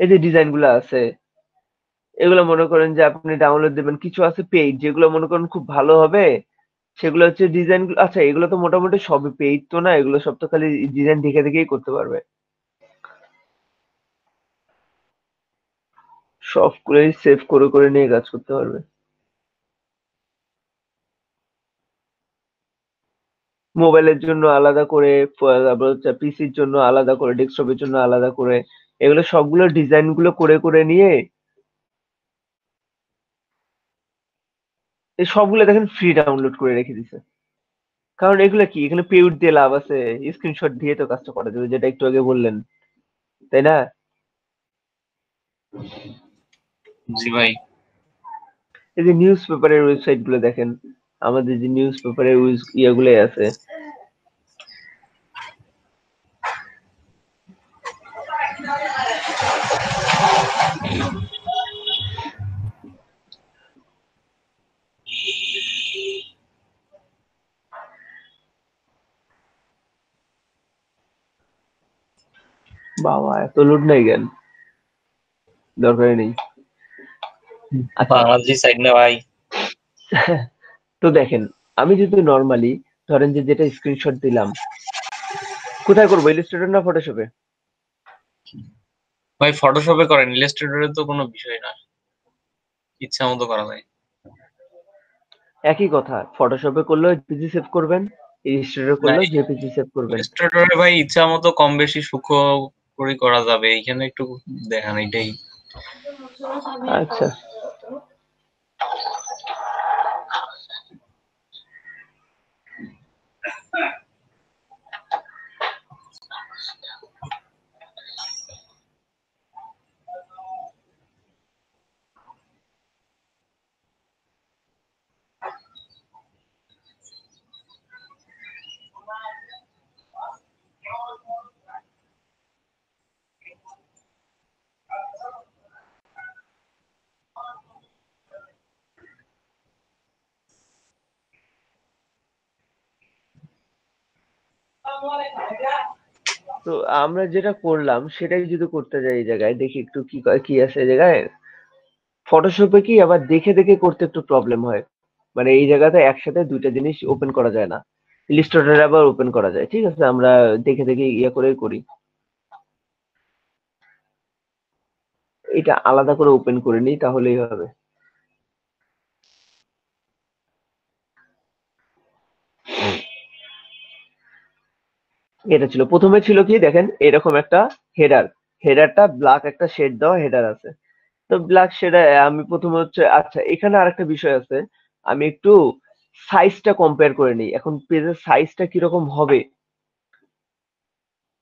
এই যে ডিজাইন গুলো আছে, এগুলো মনে করেন যে আপনি ডাউনলোড দেবেন। কিছু আছে পেইড, যেগুলো মনে করেন খুব ভালো হবে, সেগুলো হচ্ছে ডিজাইন। আচ্ছা, এগুলো তো মোটামুটি সবই পেইড তো না, এগুলো সব তো খালি ডিজাইন দেখে দেখেই করতে পারবে, সবগুলোই সেভ করে করে নিয়ে কাজ করতে পারবে। মোবাইলের জন্য আলাদা করে, তারপর হচ্ছে পিসির জন্য আলাদা করে, ডেস্কটপের জন্য আলাদা করে, এগুলো সবগুলো ডিজাইন গুলো করে করে নিয়ে এই সবগুলো দেখেন ফ্রি ডাউনলোড করে রেখে দিছে। কারণ এগুলো কি, এখানে পেইড দিয়ে লাভ আছে? স্ক্রিনশট দিয়ে তো কাজটা করা যাবে, যেটা একটু আগে বললেন, তাই না? জি ভাই। এই যে নিউজ পেপারের ওয়েবসাইট গুলো দেখেন, আমাদের যে নিউজ পেপারের ইয়েগুলো আছে, বাবা এত লোড নাই কেন, দরকারই নেই। আচ্ছা, বাংলাদেশি সাইড না ভাই। তো দেখেন, আমি যদি নরমালি ধরেন যে যেটা স্ক্রিনশট দিলাম, কোথায় করবো, ইলাস্ট্রেটর না ফটোশপে? ভাই ফটোশপে করেন, ইলাস্ট্রেটরে তো কোনো বিষয় না, ইচ্ছা মতো করা যায়। একই কথা, ফটোশপে করলেও পিজি সেভ করবেন, ইলাস্ট্রেটর না, করলেও জেপিজি সেভ করবেন। ইলাস্ট্রেটরে ভাই ইচ্ছা মতো কম বেশি সূক্ষ্ম করে করা যাবে, এখানে একটু দেখান এটাই। আচ্ছা, তো আমরা যেটা করলাম সেটাই যদি করতে যাই, এই জায়গায় দেখি একটু কি আছে এই জায়গায়। ফটোশপে কি আবার দেখে দেখে করতে একটু প্রবলেম হয়, মানে এই জায়গাতে একসাথে দুইটা জিনিস ওপেন করা যায় না। ইলাস্ট্রেটরে আবার ওপেন করা যায়, ঠিক আছে, আমরা দেখে দেখে ইয়ে করে করি। এটা আলাদা করে ওপেন করে নিই, তাহলেই হবে। এটা ছিল প্রথমে, ছিল কি দেখেন, এরকম একটা হেডার, হেডারটা ব্ল্যাক একটা শেড দেওয়া হেডার আছে। তো ব্ল্যাক শেডার আমি প্রথমে হচ্ছে, আচ্ছা এখানে আরেকটা বিষয় আছে, আমি একটু সাইজটা কম্পেয়ার করে নিই, এখন পেজের সাইজটা কিরকম হবে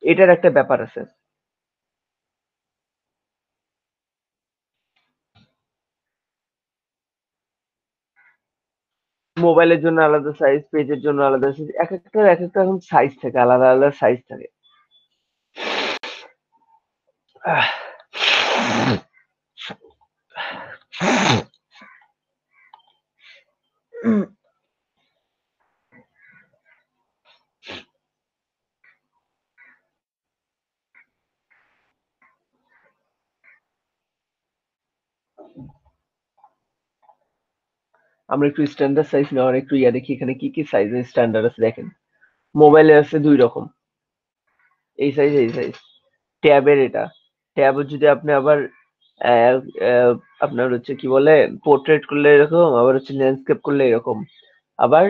এটার একটা ব্যাপার আছে। মোবাইলের জন্য আলাদা সাইজ, পেজের জন্য আলাদা সাইজ, এক একটা এখন সাইজ থাকে, আলাদা আলাদা সাইজ থাকে। আহ, আমরা একটু স্ট্যান্ডার্ড সাইজ নেওয়ার একটু ইয়া দেখি, এখানে কি কি সাইজের স্ট্যান্ডার্ড আছে দেখেন। মোবাইলে আছে দুই রকম, এই সাইজ এই সাইজ। ট্যাবের এটা, ট্যাব যদি আপনি আবার আহ, আহ, আপনার হচ্ছে কি বলে, পোর্ট্রেট করলে এরকম, আবার হচ্ছে ল্যান্ডস্কেপ করলে এরকম, আবার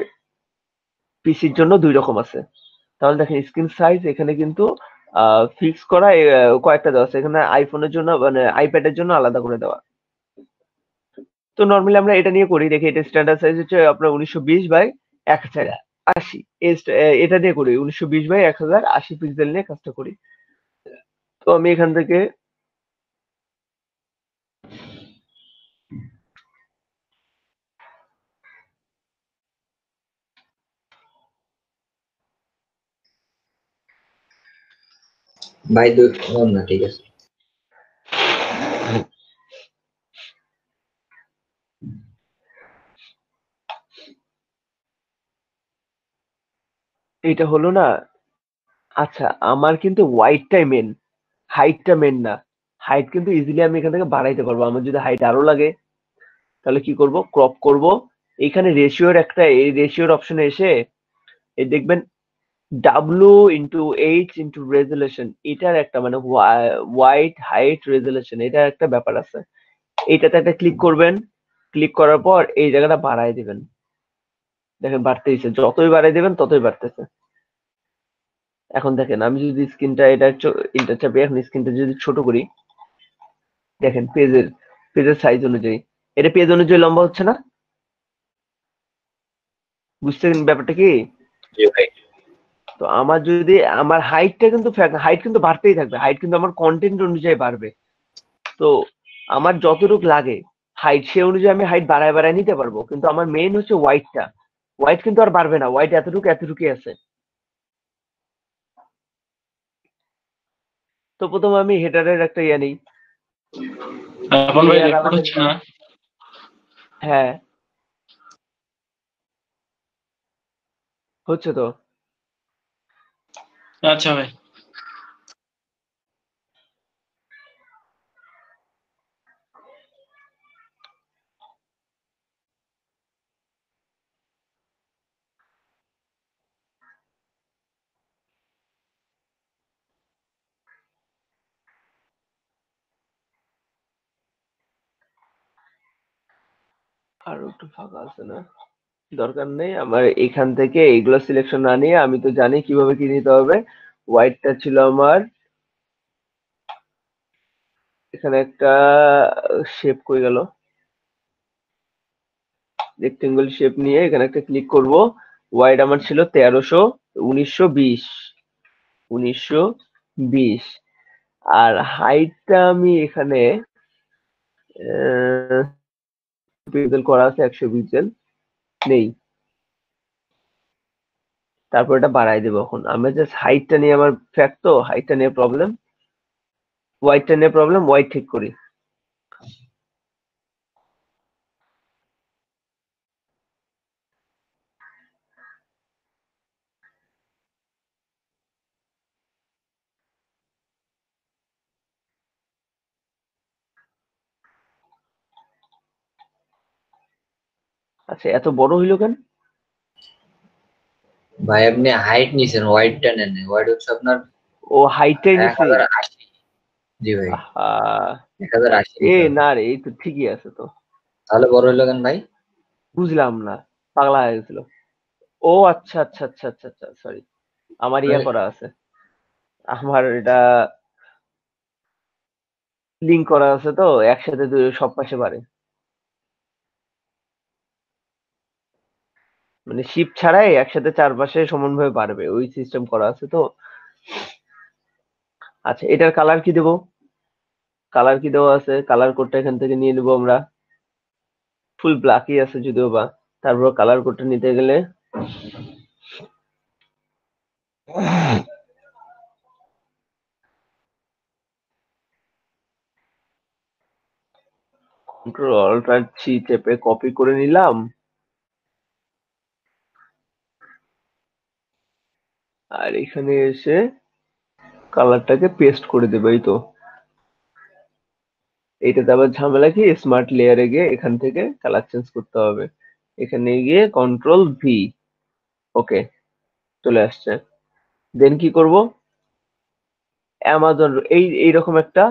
পিসির জন্য দুই রকম আছে। তাহলে দেখেন স্ক্রিন সাইজ এখানে কিন্তু ফিক্স করা, কয়েকটা দেওয়া আছে এখানে, আইফোনের জন্য মানে আইপ্যাডের জন্য আলাদা করে দেওয়া। তো নর্মালি আমরা এটা নিয়ে করি, দেখি এটা স্ট্যান্ডার্ড সাইজ হচ্ছে আপনার 1920x1080, এটা দিয়ে করি 1920x1080 পিক্সেল নিয়ে কাজটা করি। তো আমি এখান থেকে ভাই না ঠিক আছে। এটা হলো না। আচ্ছা, আমার কিন্তু ওয়াইডটাই মেন, হাইটটা মেন না। হাইট কিন্তু ইজিলি আমি এখান থেকে বাড়াইতে পারবো। আমার যদি হাইট আরো লাগে তাহলে কি করব, ক্রপ করব। এইখানে রেশিওর একটা, এই রেশিওর অপশনে এসে এই দেখবেন W/H রেজুলেশন, এটার একটা মানে ওয়াইড হাইট রেজুলেশন, এটার একটা ব্যাপার আছে। এইটাতে একটা ক্লিক করবেন, ক্লিক করার পর এই জায়গাটা বাড়ায় দিবেন। দেখেন বাড়তেইছে, যতই বাড়াই দিবেন ততই বাড়তেছে। এখন দেখেন আমি যদি স্ক্রিনটা এটা ইন্টার চাপি, এখন স্ক্রিনটা যদি ছোট করি, দেখেন পেজের সাইজ অনুযায়ী এটা পেজ অনুযায়ী লম্বা হচ্ছে না? বুঝছেন ব্যাপারটা কি? জি ভাই। তো আমার যদি আমার হাইটটা কিন্তু হাইট কিন্তু বাড়তেই থাকবে, হাইট কিন্তু আমার কন্টেন্ট অনুযায়ী বাড়বে। তো আমার যতটুক লাগে হাইট, সে অনুযায়ী আমি হাইট বাড়ায় বাড়ায় নিতে পারবো। কিন্তু আমার মেইন হচ্ছে ওয়াইডটা, ওয়াইড কিন্তু আর বাড়বে না, ওয়াইড এতটুকুই আছে। তো প্রথমে আমি হেডারের একটা ইয়ে নেই। এখন ভাই রেকর্ড হচ্ছে না? হ্যাঁ হচ্ছে তো। আচ্ছা ভাই। আরো একটু ফাঁকা আছে না? দরকার নেই আমার এখান থেকে এইগুলো সিলেকশন না নিয়ে, আমি তো জানি কিভাবে কি নিতে হবে। হোয়াইটটা ছিল আমার এখানে একটা শেপ কই গেল, রেক্টেঙ্গল শেপ নিয়ে এখানে একটা ক্লিক করব। ওয়াইড আমার ছিল 1920 আর হাইটটা আমি এখানে পিক্সেল করা আছে, 100 পিক্সেল নেই। তারপর এটা বাড়াই দেবো। এখন আমি জাস্ট হাইটটা নিয়ে আমার ফ্যাক্ট, তো হাইটটা নিয়ে প্রবলেম, ওয়াইডটা নিয়ে প্রবলেম, ওয়াইড ঠিক করি। আচ্ছা এত বড় হইলো কেন? ভাই আপনি হাইট নিছেন, ওয়াইডটা নেন। ওয়াইড হচ্ছে আপনার ও হাইটটাই নিছি। 1080। জি ভাই, আহা, 1080 এ নিতে হবে। না রে, এই তো ঠিকই আছে তো। তাহলে বড় হইলো কেন ভাই? বুঝলাম না, পাগলা হয়ে গেছিল। ও আচ্ছা আচ্ছা আচ্ছা আচ্ছা আচ্ছা, সরি। আমার ইয়া করা আছে, আমার এটা লিঙ্ক করা আছে, তো একসাথে সব পাশে পারে, মানে শিপ ছাড়াই একসাথে চারপাশে সমানভাবে পারবে, ওই সিস্টেম করা আছে তো। আচ্ছা এটার কালার কি দেবো? কালার কি দেওয়া আছে? কালার কোডটা এখান থেকে নিয়ে নিবো আমরা। ফুল ব্ল্যাকই আছে যদিও বা, তারপর কালার কোডটা নিতে গেলে কন্ট্রোল অল্টার সি চেপে কপি করে নিলাম, আর এখানে এসে কালারটাকে পেস্ট করে দেবো। এই তো, এইটাতে আবার ঝামেলা কি, স্মার্ট লেয়ারে গিয়ে এখান থেকে কালার চেঞ্জ করতে হবে। এখানে গিয়ে কন্ট্রোল V, ওকে চলে আসছে। দেন কি করব, অ্যামাজন এইরকম একটা,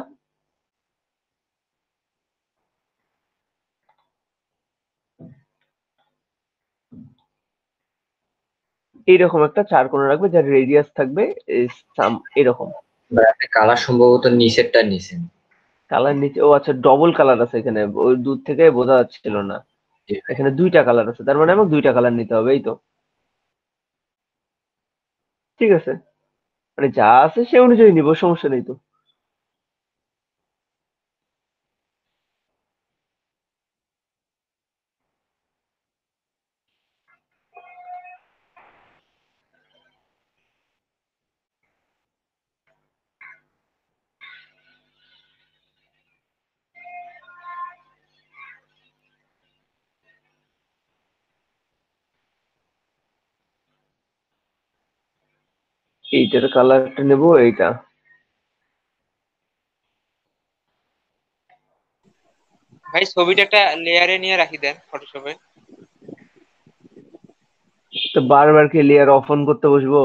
এইরকম একটা চার কোণা রাখবে, যার রেডিয়াস থাকবে এরকম। ভাই আপনি কালার সম্ভবত নিচেরটা নিছেন। কালার নিচে, ও আচ্ছা ডবল কালার আছে এখানে, ওই দূর থেকে বোঝা যাচ্ছিল না। জি ভাই। এখানে দুইটা কালার আছে, তার মানে আমাকে দুইটা কালার নিতে হবে। এই তো ঠিক আছে, মানে যা আছে সে অনুযায়ী নিবো, সমস্যা নেই তো। এইটার কালারটা নেব, এইটা। ভাই ছবিটা একটা লেয়ারে নিয়ে রাখি দেন ফটোশপে। তো বারবার কি লেয়ার অফ অন করতে বসবো?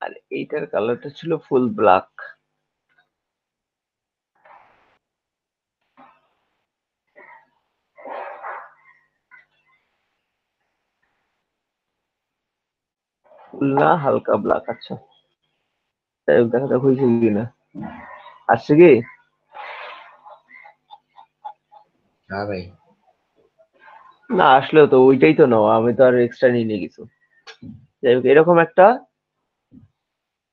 আর এইটার কালারটা ছিল ফুল ব্ল্যাক। ফুল না, হালকা ব্ল্যাক। আচ্ছা, যাই হোক, দেখা যাক হয়েছে কিনা। আসছে কি? হ্যাঁ ভাই। না আসলেও তো ওইটাই তো নাও, আমি তো আর এক্সট্রা নিয়ে কিছু। যাই হোক, এরকম একটা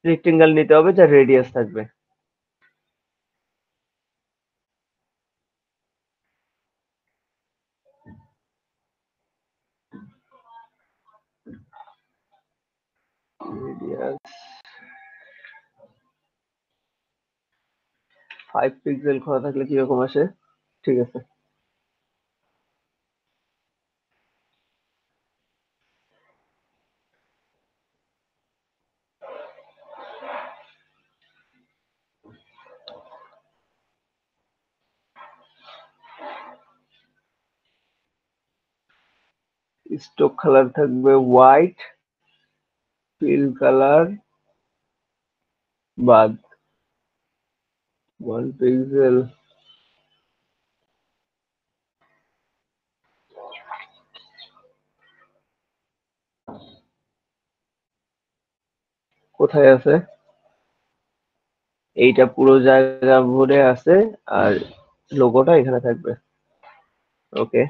রেক্টেঙ্গেল নিতে হবে যার রেডিয়াস থাকবে। রেডিয়াস 5 পিক্সেল খোলা থাকলে কিরকম আসে? ঠিক আছে। স্টক কালার থাকবে হোয়াইট, ফিল কালার বাদ 1 পিক্সেল। কোথায় আছে? এইটা পুরো জায়গা ভরে আছে, আর লোগোটা এখানে থাকবে। ওকে।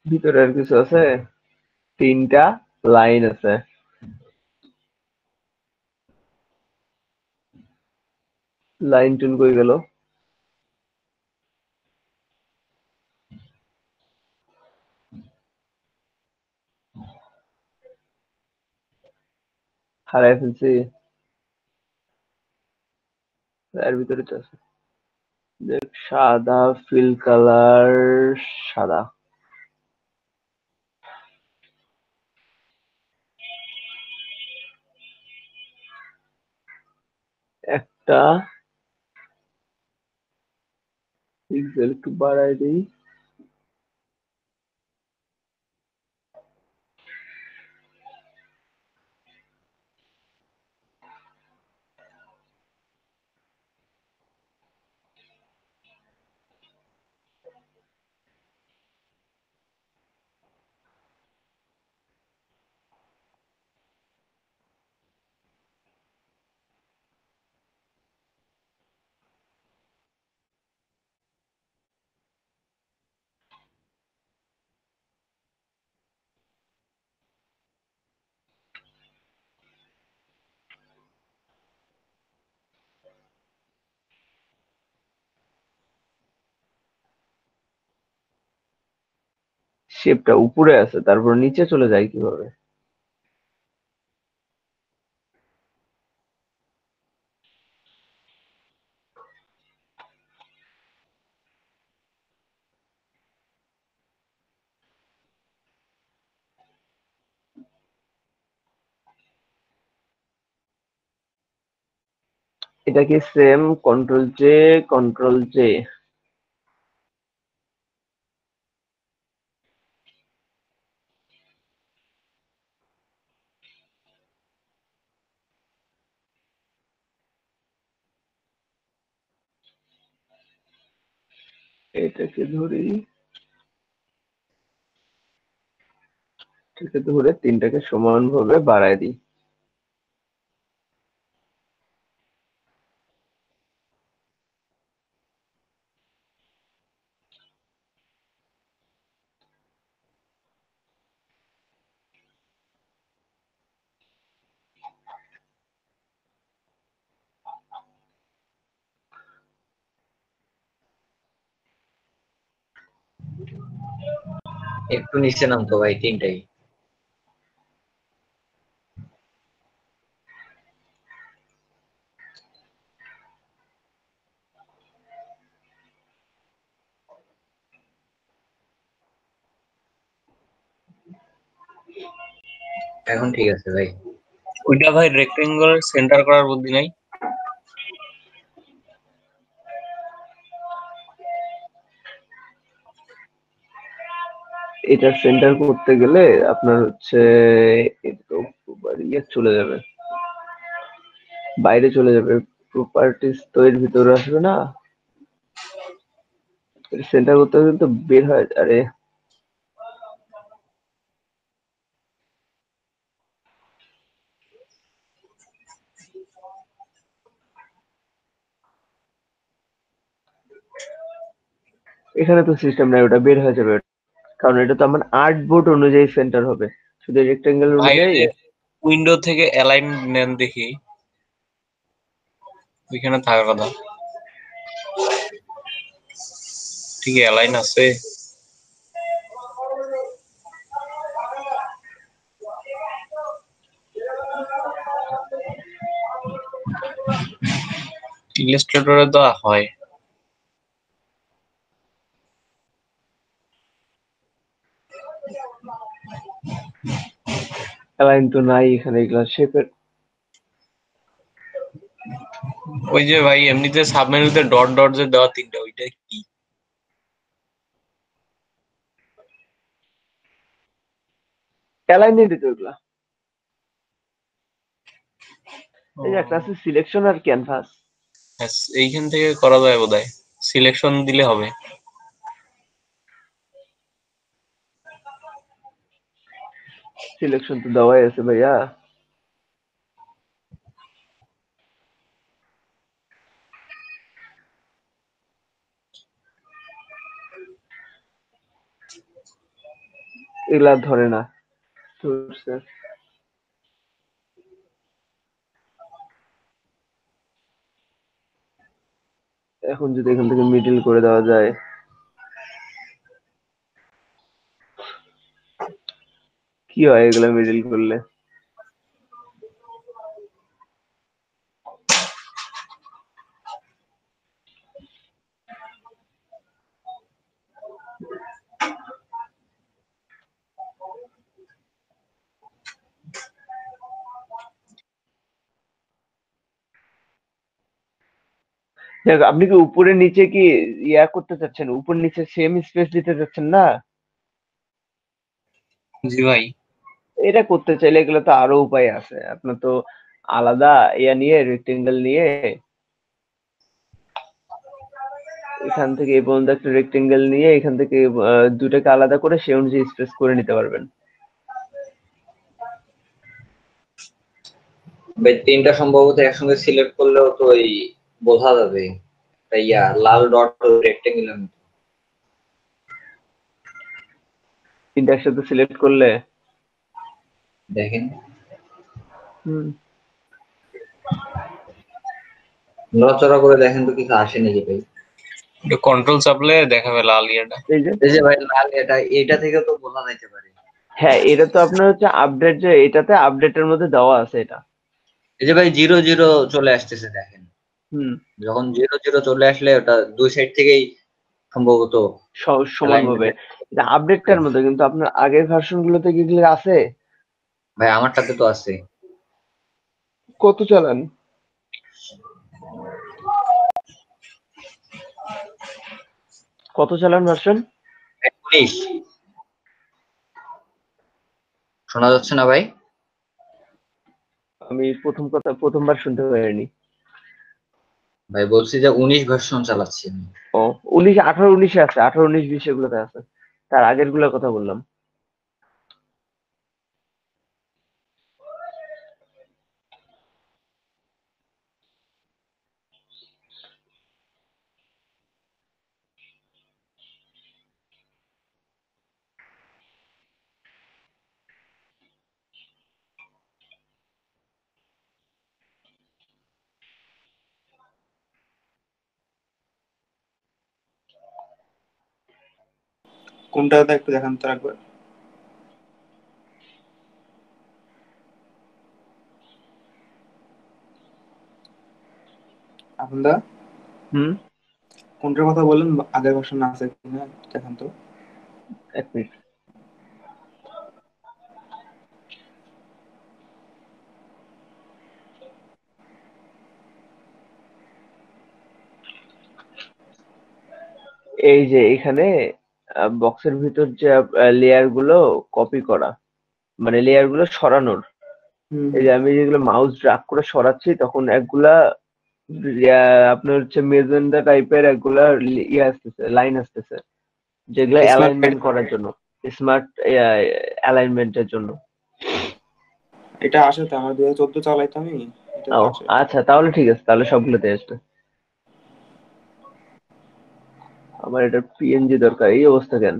ভিতরে আর কিছু আছে? 3টা লাইন আছে। লাইন টুল কই গেল? হারাই ফেলছি। এর ভিতরে তো আছে। দেখ, সাদা ফিল কালার, সাদা। একটা পিক্সেল একটু বাড়াই দিই। শেপটা উপরে আছে, তারপর নিচে চলে যায় কিভাবে? এটা কি same? Control J, control J. এটাকে ধরি, থেকে ধরে 3টাকে সমানভাবে বাড়ায় দিই। একটু নিচে নামতো ভাই 3টাই। এখন ঠিক আছে ভাই। ওইটা ভাই রেক্টেঙ্গল সেন্টার করার বুদ্ধি নাই? এটা সেন্টার করতে গেলে আপনার হচ্ছে ইয়ে চলে যাবে, বাইরে চলে যাবে, প্রপার্টিস তো এর ভিতরে আসবে না। সেন্টার করতে গেলে তো বের হয়। আরে এখানে তো সিস্টেম নাই, ওটা বের হয়ে যাবে, কারণ এটা তো আমার আর্টবোর্ড অনুযায়ী সেন্টার হবে, শুধু রেক্টেঙ্গেল ভাই অনুযায়ী। উইন্ডো থেকে অ্যালাইন নেন দেখি, ওইখানে থাকার কথা। ঠিক অ্যালাইন আছে? ইলাস্ট্রেটরে তো হয়। অ্যালাইন তো নাই এখানে, এগুলা শেপের। ওই যে ভাই এমনিতে সাবমেনুতে ডট ডট যে দেওয়া 3টা, ওইটা কি? অ্যালাইন নেই দিতে ওগুলা। এই যে একটা আছে সিলেকশন আর ক্যানভাস। এইখান থেকে করা যায় বোধহয়, সিলেকশন দিলে হবে। সিলেকশন তো দেওয়াই আছে ভাইয়া। এগুলা ধরে না। এখন যদি এখান থেকে মিডল করে দেওয়া যায়, কি হয় এগুলা মিডল করলে? দেখ, আপনি কি উপরে নিচে কি ইয়া করতে চাচ্ছেন? উপর নিচে সেম স্পেস দিতে চাচ্ছেন না? জি ভাই। এটা করতে চাইলে এগুলো তো আরো উপায় আছে। আপনার তো আলাদা ইয়া নিয়ে, রেক্টেঙ্গেল নিয়ে এখান থেকে এই পর্যন্ত একটা রেক্টেঙ্গেল নিয়ে এখান থেকে দুটাকে আলাদা করে সে অনুযায়ী স্পেস করে নিতে পারবেন। ভাই 3টা সম্ভবত একসঙ্গে সিলেক্ট করলেও তো ওই বোঝা যাবে, তাই ইয়া লাল ডট রেক্টেঙ্গেল। 3টা একসাথে সিলেক্ট করলে দেখেন হুম নড়াচড়া করে দেখেন তো কিছু আসে নাকি ভাই। কন্ট্রোল চাপলে দেখাবে লাল ইয়াটা। এই যে ভাই লাল এটা থেকে তো বোঝা যাইতে পারে। হ্যাঁ, এটা তো আপনার হচ্ছে আপডেট, যে এটাতে আপডেটের মধ্যে দেওয়া আছে এটা। এই যে ভাই 0 0 চলে আসতেছে দেখেন। হুম যখন 0 0 চলে আসলে ওটা দুই সাইড থেকেই সম্ভবত সমানভাবে। এটা আপডেটটার মধ্যে, কিন্তু আপনার আগের ভার্সন গুলোতে কি এগুলো আছে? ভাই আমারটাতে তো আছে। কত চালান? কত চালান ভার্সন? 19। শোনা যাচ্ছে না ভাই? আমি প্রথমবার শুনতে পারিনি ভাই। বলছি যে 19 ভার্সন চালাচ্ছি আমি। ও 19, 18, 19 আছে, 18, 19, 20 এগুলোতে আছে। তার আগের গুলোর কথা বললাম। কোনটা দাদা একটু দেখান তো একবার। আপনারা হুম, কোনটার কথা বললেন, আগের ভার্সন আছে কিনা দেখান তো। এক মিনিট। এই যে এখানে বক্সের ভিতর যে লেয়ার গুলো কপি করা, মানে লেয়ার গুলো সরানোর, এই যে আমি যেগুলো মাউস ড্রাগ করে সরাচ্ছি তখন একগুলা আপনার হচ্ছে মেজেন্ডা টাইপের একগুলা ইয়ে আসতেছে, লাইন আসতেছে, যেগুলো স্মার্ট অ্যালাইনমেন্ট করার জন্য, স্মার্ট অ্যালাইনমেন্টের জন্য। এটা আসে তো, আমার 2014 চালাই তো আমি, এটা তো ও আসে। আচ্ছা, তাহলে ঠিক আছে, তাহলে সবগুলোতে আসবে। আমার এটা পিএনজি দরকার, এই অবস্থা কেন?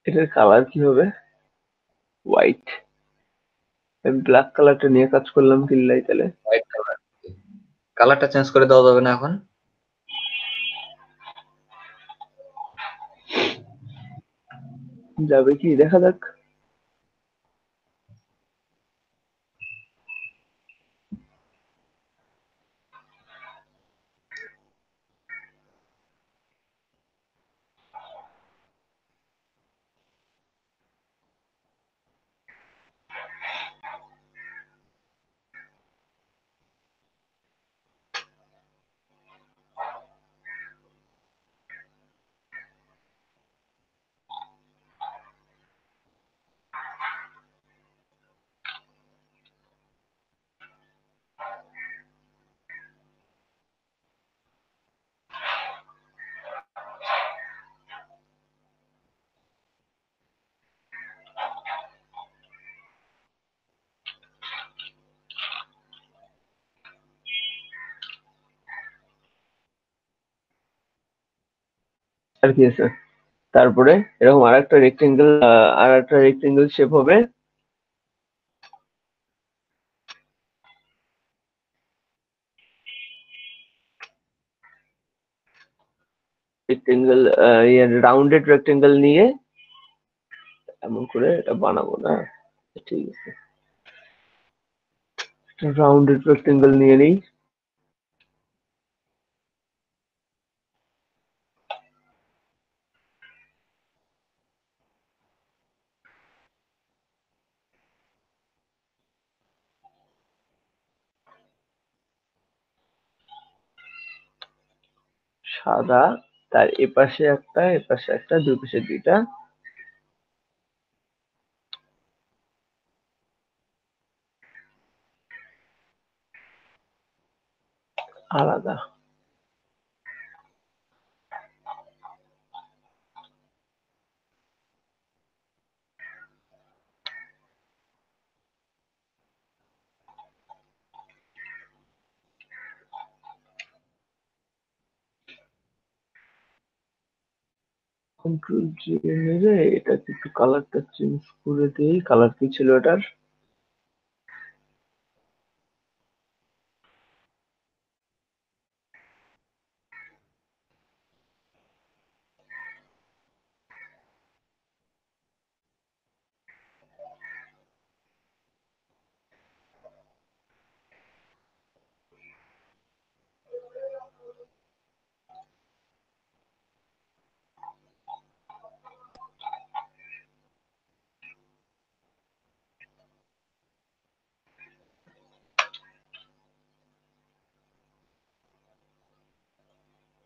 এটার কালার কি হবে? হোয়াইট। আমি ব্ল্যাক কালারটা নিয়ে কাজ করলাম কিল্লাই তাহলে। হোয়াইট কালার, কালারটা চেঞ্জ করে দেওয়া যাবে না এখন? যাবে কি দেখা যাক। আর কি আছে? তারপরে এরকম আর একটা রেক্টেঙ্গেল শেপ হবে। রেক্টেঙ্গেল, রাউন্ডেড রেক্টেঙ্গেল নিয়ে এমন করে এটা বানাবো না। ঠিক আছে, রাউন্ডেড রেক্টেঙ্গেল নিয়ে নিই। সাদা, তার এপাশে একটা, এপাশে একটা, দুই পাশে দুইটা আলাদা। কন্ট্রোল জি মেরে এটাকে একটু কালারটা চেঞ্জ করে দিই। কালার কি ছিল এটার?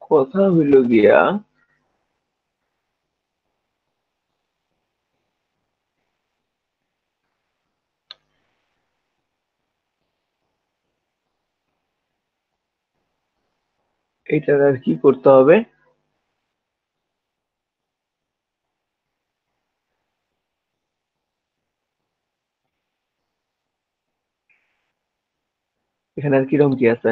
কথা হইল গিয়া এটার আর কি করতে হবে? এখানে আর কিরকম কি আছে?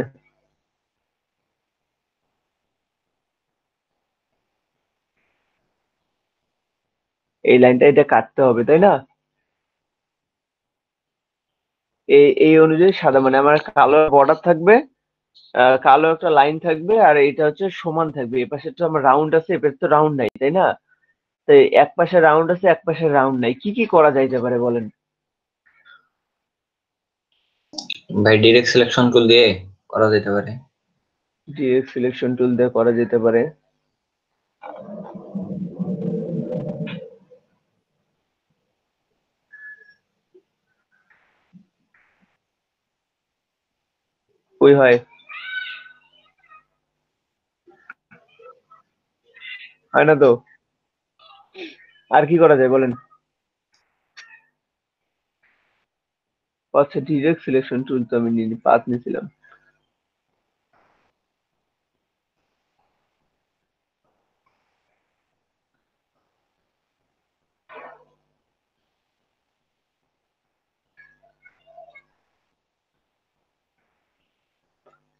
এই লাইনটা এটা কাটতে হবে তাই না? এই অনুযায়ী সাদা মানে আমার কালো বর্ডার থাকবে, কালো একটা লাইন থাকবে, আর এটা হচ্ছে সমান থাকবে। এ পাশে তো আমার রাউন্ড আছে, এ পাশে তো রাউন্ড নাই তাই না? তো এক পাশে রাউন্ড আছে, এক পাশে রাউন্ড নাই, কি কি করা যাইতে পারে বলেন? ভাই ডিরেক্ট সিলেকশন টুল দিয়ে করা যেতে পারে। ডিরেক্ট সিলেকশন টুল দিয়ে করা যেতে পারে। ওই হয় হয় না তো? আর কি করা যায় বলেন? আচ্ছা, ডিরেক্ট সিলেকশন টুল তো আমি নিয়ে পাত নিয়েছিলাম।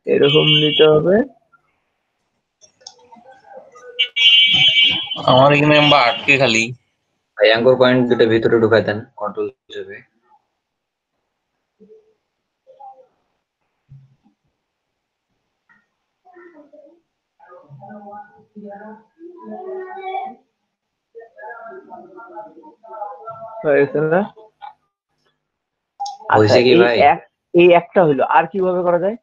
এরকম নিতে হবে। আমার এখানে বা আটকে খালি। ভাই অ্যাঙ্কর পয়েন্ট দুটো ভিতরে ঢুকাই দেন কন্ট্রোল হিসেবে। হয়েছে না? আচ্ছা, হয়েছে কি ভাই? এই একটা হইলো, আর কিভাবে করা যায়?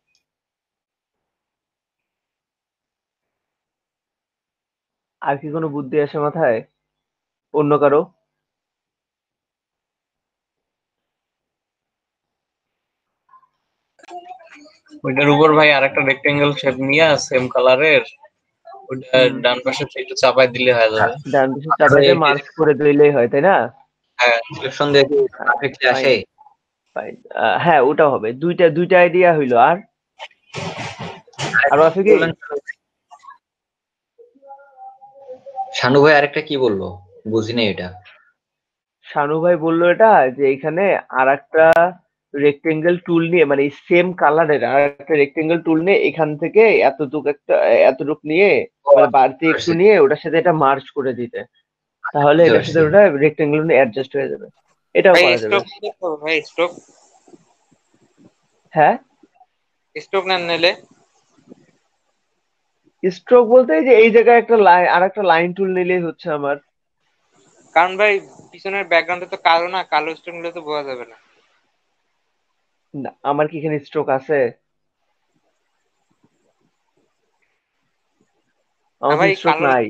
আর কি কোনো বুদ্ধি আসে মাথায় অন্য কারো? ওইটার উপর ভাই আরেকটা রেক্টেঙ্গেল শেপ নিয়ে সেম কালারের ওইটা ডান পাশে একটু চাপাই দিলে হয়ে যাবে। ডান পাশে চাপাইতে মার্ক করে দিলেই হয় তাই না? হ্যাঁ, সিলেকশন দিয়ে কি পারফেক্টলি আসে? ফাইন। হ্যাঁ, ওটা হবে। দুইটা আইডিয়া হইলো। আর আরো আছে কি? শানু ভাই আরেকটা কি বললো বুঝিনি এটা। শানু ভাই বললো এটা যে এখানে আরেকটা রেক্টেঙ্গেল টুল নিয়ে, মানে সেম কালারের আর একটা রেক্টেঙ্গেল টুল নিয়ে এখান থেকে এতটুক নিয়ে, মানে বাড়তি একটু নিয়ে ওটার সাথে এটা মার্জ করে দিতে, তাহলে এটার সাথে ওটা রেক্টেঙ্গেল অ্যাডজাস্ট হয়ে যাবে। এটাও ভাই করা যাবে। ভাই স্ট্রোক হ্যাঁ, স্ট্রোক না নিলে স্ট্রোক বলতে যে এই জায়গায় একটা লাইন, আর একটা লাইন টুল নিলেই হচ্ছে আমার। কারণ ভাই পিছনের ব্যাকগ্রাউন্ডে তো কালো না, কালো স্ট্রোক নিলে তো বোঝা যাবে না। না, আমার কি এখানে স্ট্রোক আছে? আমার ভাই স্ট্রোক নাই।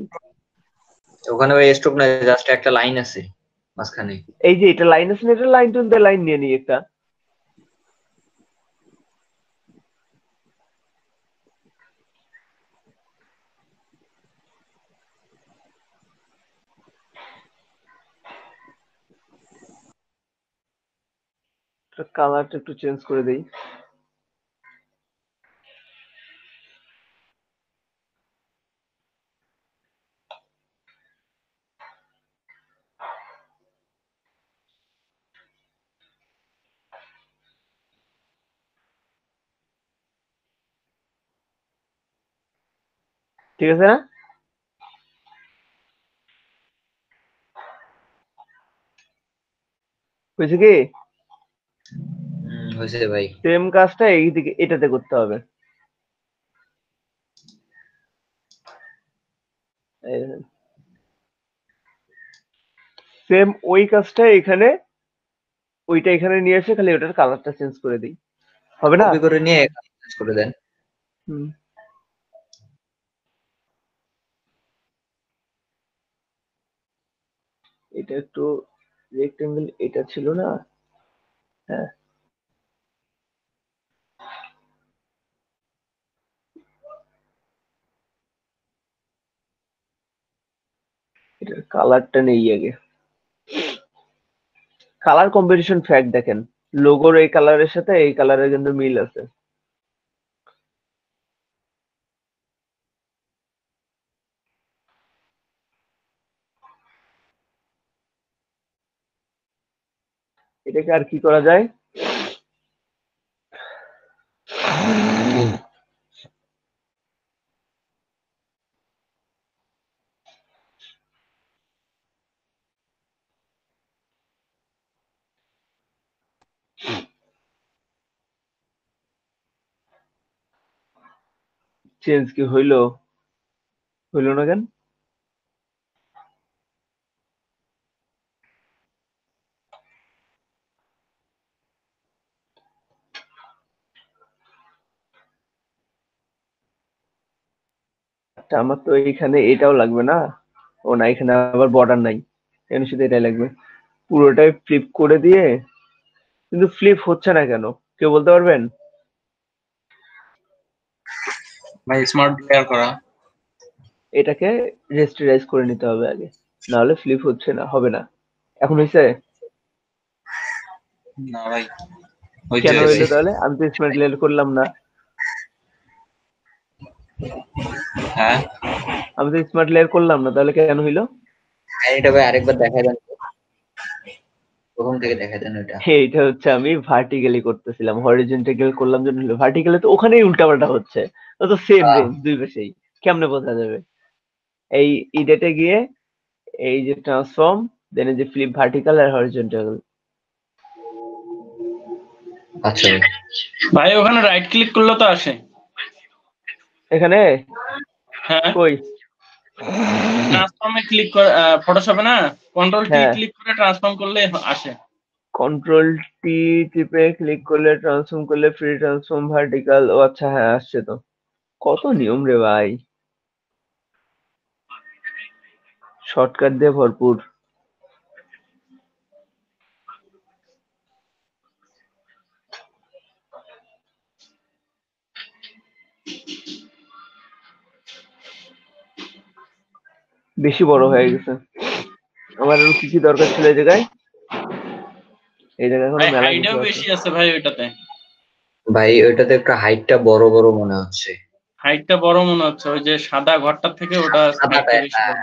ওখানে ভাই স্ট্রোক নাই, জাস্ট একটা লাইন আছে মাঝখানে। এই যে এটা লাইন আছে না, এটা লাইন টুল দিয়ে লাইন নিয়ে নিই একটা। কালারটা একটু চেঞ্জ করে দেই। ঠিক আছে না? হয়েছে কি? হয়েছে ভাই। সেম কাজটা এইদিকে এটাতে করতে হবে। সেম ওই কাজটা এখানে, ওইটা এখানে নিয়ে এসে খালি ওটার কালারটা চেঞ্জ করে দিই, হবে না? কপি করে নিয়ে চেঞ্জ করে দেন। এটা একটু রেক্টেঙ্গেল, এটা ছিল না? হ্যাঁ, এটার কালারটা নেই আগে। কালার কম্বিনেশন ফ্যাক্ট দেখেন, লোগোর এই কালারের সাথে এই কালারের কিন্তু মিল আছে। এটাকে আর কি করা যায়? চেঞ্জ কি হইলো? হইলো না কেন? আচ্ছা, আমার তো এইখানে এটাও লাগবে না। ও না, এখানে আবার বর্ডার নাই, এখানে শুধু এটাই লাগবে। পুরোটাই ফ্লিপ করে দিয়ে, কিন্তু ফ্লিপ হচ্ছে না কেন কেউ বলতে পারবেন? ভাই স্মার্ট ক্লিয়ার করা। এটাকে রেস্টারাইজ করে নিতে হবে আগে, না হলে ফ্লিপ হচ্ছে না, হবে না। এখন হয়েছে? না ভাই ওই কেন যে হইলো তাহলে? আমি তো স্মার্ট ক্লিয়ার করলাম না। হ্যাঁ আমি তো স্মার্ট লেয়ার করলাম না, তাহলে কেন হইলো? এটা ভাই আরেকবার দেখাই দেন তো। প্রথম থেকে দেখাই দেন ওইটা। এইটা হচ্ছে আমি ভার্টিক্যালি করতেছিলাম, হরিজন্টাল করলাম জন্য হলো। ভার্টিক্যালি তো ওখানেই উল্টাপাল্টা হচ্ছে, ও তো সেম রেঞ্জ দুই পাশেই, কেমনে বোঝা যাবে? এই ইডেটে গিয়ে এই যে ট্রান্সফর্ম, দেন এই যে ফ্লিপ ভার্টিক্যাল আর হরিজন্টাল। আচ্ছা ভাই ওখানে রাইট ক্লিক করলে তো আসে এখানে হ্যাঁ কই? ট্রান্সফর্মে ক্লিক করে ফটোশপে না কন্ট্রোল টি হ্যাঁ, ক্লিক করে ট্রান্সফর্ম করলে আসে। কন্ট্রোল টি টিপে ক্লিক করলে ট্রান্সফর্ম করলে ফ্রি ট্রান্সফর্ম ভার্টিক্যাল। ও আচ্ছা, হ্যাঁ আসছে তো। কত নিয়ম রে ভাই, শর্টকাট দিয়ে ভরপুর। বেশি বড় হয়ে গেছে, আমার আরো কি কি দরকার ছিল এই জায়গায়। এই জায়গায় এখনো ভাই মেলা কিছু হাইটও আছে। বেশি আছে ভাই ওইটাতে। ভাই ওইটাতে একটু হাইটটা বড় বড় মনে হচ্ছে। হাইটটা বড় মনে হচ্ছে, ওই যে সাদা ঘরটার থেকে ওটা হাইটটা বেশি বড়।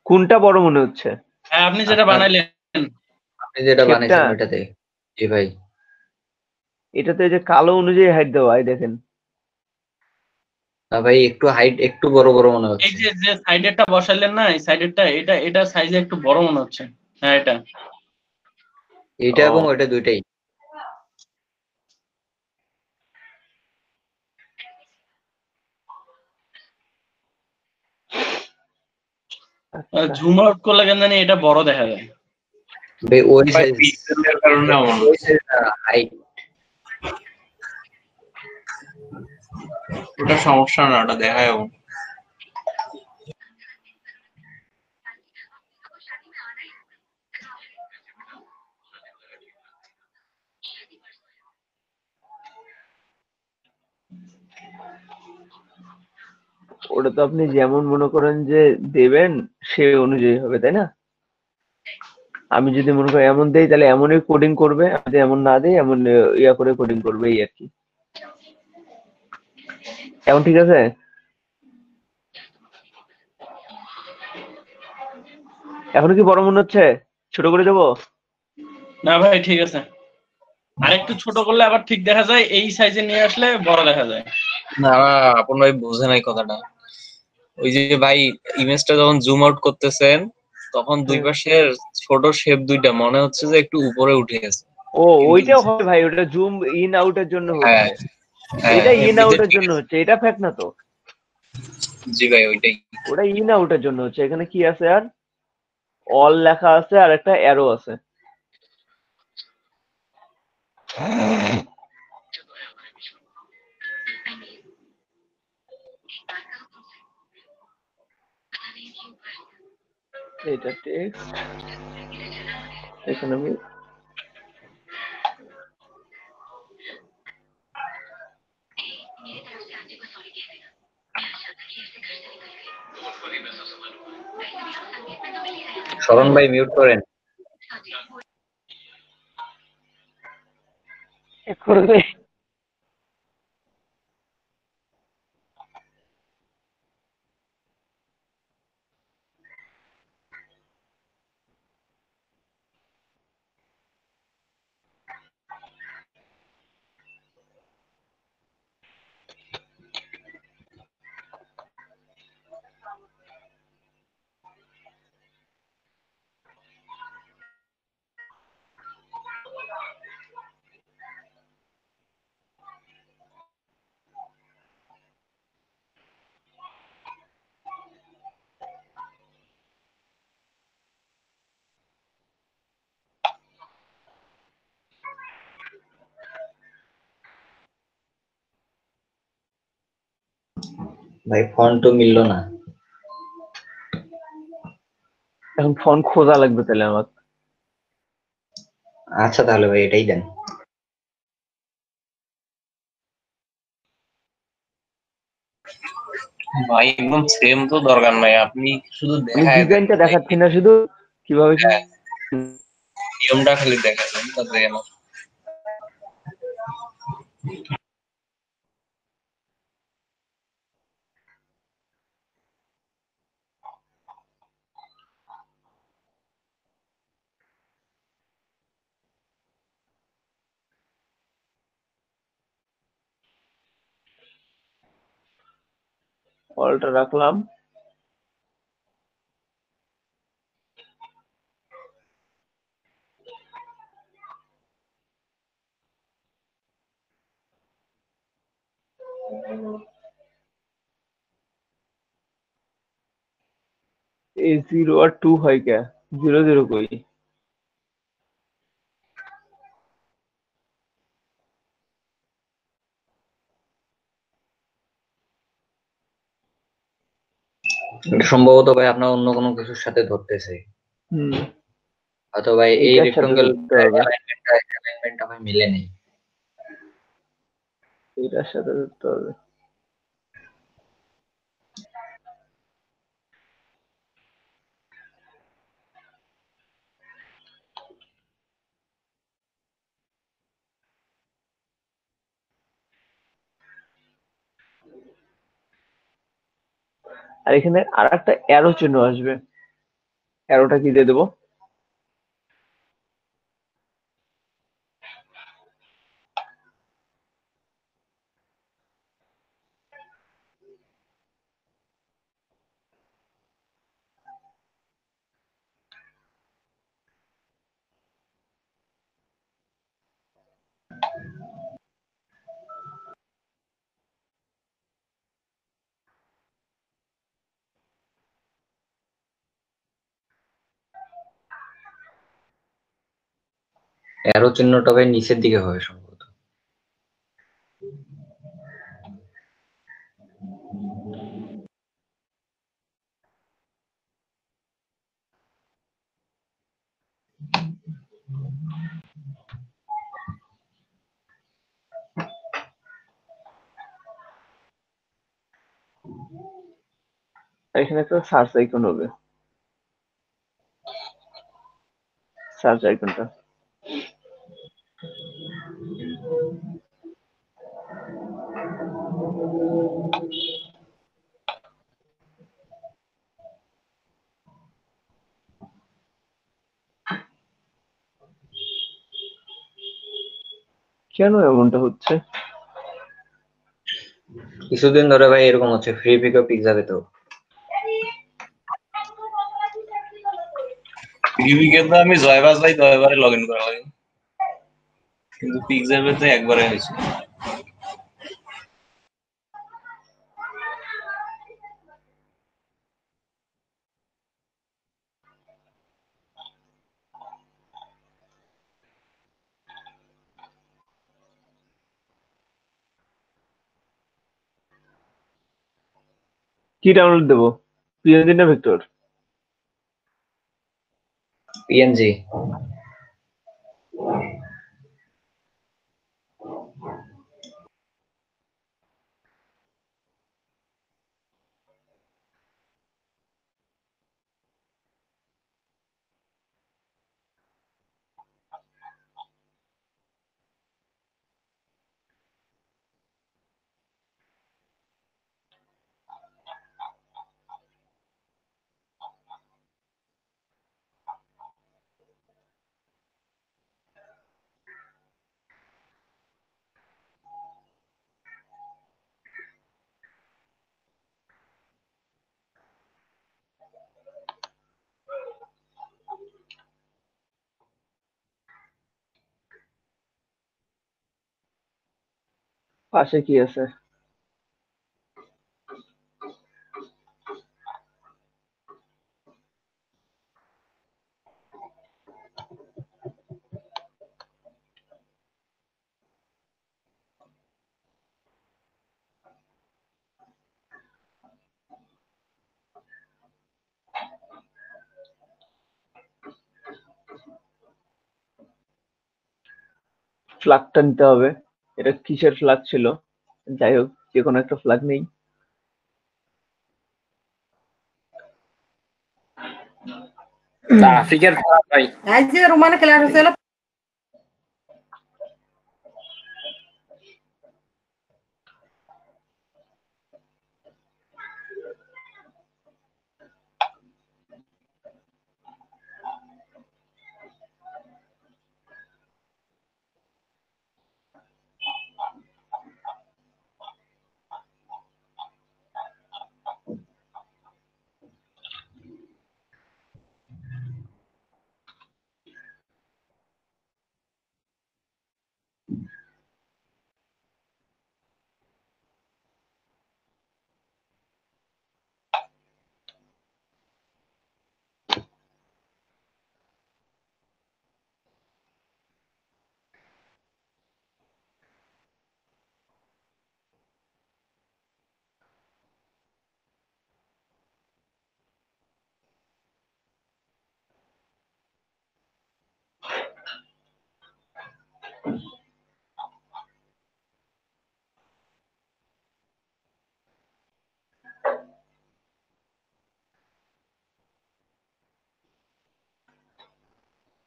কোনটা বড় মনে হচ্ছে? হ্যাঁ আপনি যেটা বানাইলেন। আপনি যেটা শেপটা বানাইছেন ওইটাতে। জি ভাই। এটাতে যে কালো অনুযায়ী হাইট দেওয়া, এই দেখেন। না ভাই একটু হাইট একটু বড় বড় মনে এই হচ্ছে। যে যে সাইডেরটা বসাইলেন না, এই সাইডেরটা এটা এটা সাইজে একটু বড় মনে হচ্ছে। হ্যাঁ এটা এইটা এবং ওইটা দুইটাই। জুম আউট করলে কেন জানি এটা বড় দেখা যায়। ভাই ওই ভাই সাইজ পিক্সেলের কারণে এমন ওই সাইজ হাইট। ওটা সমস্যা না, ওটা দেখায় এমন। ওটা তো আপনি যেমন মনে করেন যে দেবেন সে অনুযায়ী হবে, তাই না? আমি যদি মনে করি এমন দেই তাহলে এমনই কোডিং করবে, আমি যদি এমন না দেই এমন ইয়া করে কোডিং করবে, এই আর কি। এখন ঠিক আছে? এখন কি বড় মনে হচ্ছে? ছোট করে দেবো? না ভাই ঠিক আছে, আরেকটু ছোট করলে আবার ঠিক দেখা যায়, এই সাইজে নিয়ে আসলে বড় দেখা যায়। না আপন ভাই বুঝে নাই কথাটা। ওই যে ভাই ইমেজটা যখন জুম আউট করতেছেন তখন দুই পাশের ছোট শেপ দুইটা মনে হচ্ছে যে একটু উপরে উঠে গেছে। ও ওইটাও হয় ভাই, ওটা জুম ইন আউটের জন্য হ্যাঁ হচ্ছে। হ্যাঁ এটা ইন এমনিতে আউটের ঠিক জন্য আছে। হচ্ছে, এটা ফ্যাক্ট না তো। জি ভাই ওইটাই। ওটা ইন আউটের জন্য হচ্ছে। এখানে কি আছে আর অল লেখা আছে আর একটা অ্যারো আছে। এটা টেক্সট, এখানে আমি শরণ ভাই মিউট করেন। করবে। ভাই ফন্ট তো মিললো না। এখন ফোন খোঁজা লাগবে তাহলে আমার। আচ্ছা তাহলে ভাই এটাই দেন। ভাই একদম সেম তো দরকার নাই, আপনি শুধু আমি দেখায় দেন ডিজাইনটা দেখাচ্ছি না, শুধু কিভাবে কি নিয়মটা খালি দেখায় দেন তাতে কেন। অলটা রাখলাম। ए 0 और 2 है क्या? 0 0 कोई সম্ভবত ভাই আপনার অন্য কোনো কিছুর সাথে ধরতেছে। হুম হয়তো ভাই এই এইটার সাথে রেক্টাঙ্গেল ধরতে হবে, অ্যালাইনমেন্টটা ভাই মিলে নেই। এইটার সাথে ধরতে হবে। আর এখানে আর একটা অ্যারো চিহ্ন আসবে, অ্যারোটা কি দিয়ে দেবো? অ্যারো চিহ্নটা ভাই নিচের দিকে হবে সম্ভবত। আর এখানে একটা সার্চ আইকন হবে, সার্চ আইকনটা কেন এমনটা হচ্ছে? কিছুদিন ধরে ভাই এরকম হচ্ছে, ফ্রি পিকআপ পিক যাবে তো। টিভিকে তো আমি জয়বাজ ভাই 10 বারে লগ ইন করা লাগে, কিন্তু পিক্সেলে তো একবারে হয়েছে। কি ডাউনলোড দেবো, পিএনজি না ভেক্টর? পিএনজি। পাশে কি আছে? ফ্ল্যাগটা নিতে হবে। এটা কিসের ফ্ল্যাগ ছিল? যাই হোক, যে কোনো একটা ফ্ল্যাগ নেই। আফ্রিকার ভাই এই যে রোমানে ক্লাস হচ্ছে